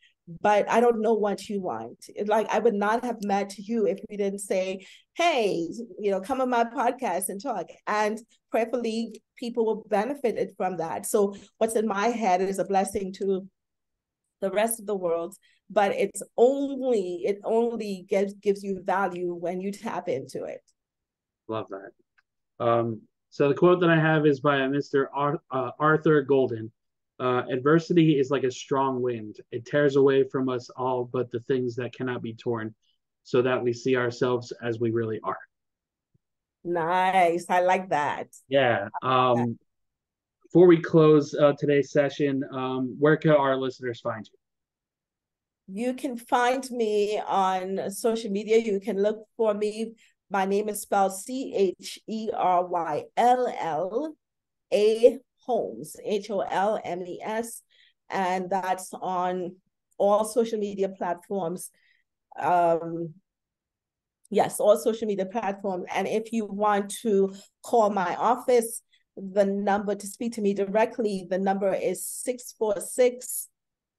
S2: But I don't know what you want. Like, I would not have met you if we didn't say, hey, come on my podcast and talk. And prayerfully, people will benefit from that. So what's in my head is a blessing to the rest of the world, but it only gives you value when you tap into it.
S1: Love that. So the quote that I have is by Mr. Arthur Golden. Adversity is like a strong wind. It tears away from us all but the things that cannot be torn, so that we see ourselves as we really are.
S2: Nice. I like that.
S1: Yeah. Before we close today's session, where can our listeners find you?
S2: You can find me on social media. You can look for me. My name is spelled CHERYLLA Holmes, HOLMES, and that's on all social media platforms. Yes, all social media platforms. And if you want to call my office, the number to speak to me directly, the number is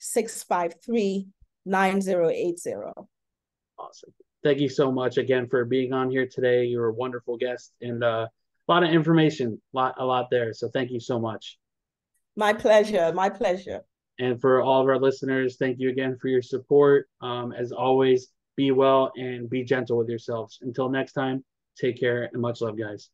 S2: 646-653-9080.
S1: Awesome. Thank you so much again for being on here today. You're a wonderful guest and a lot of information, a lot there. So thank you so much.
S2: My pleasure. My pleasure.
S1: And for all of our listeners, thank you again for your support. As always, be well and be gentle with yourselves. Until next time, take care and much love, guys.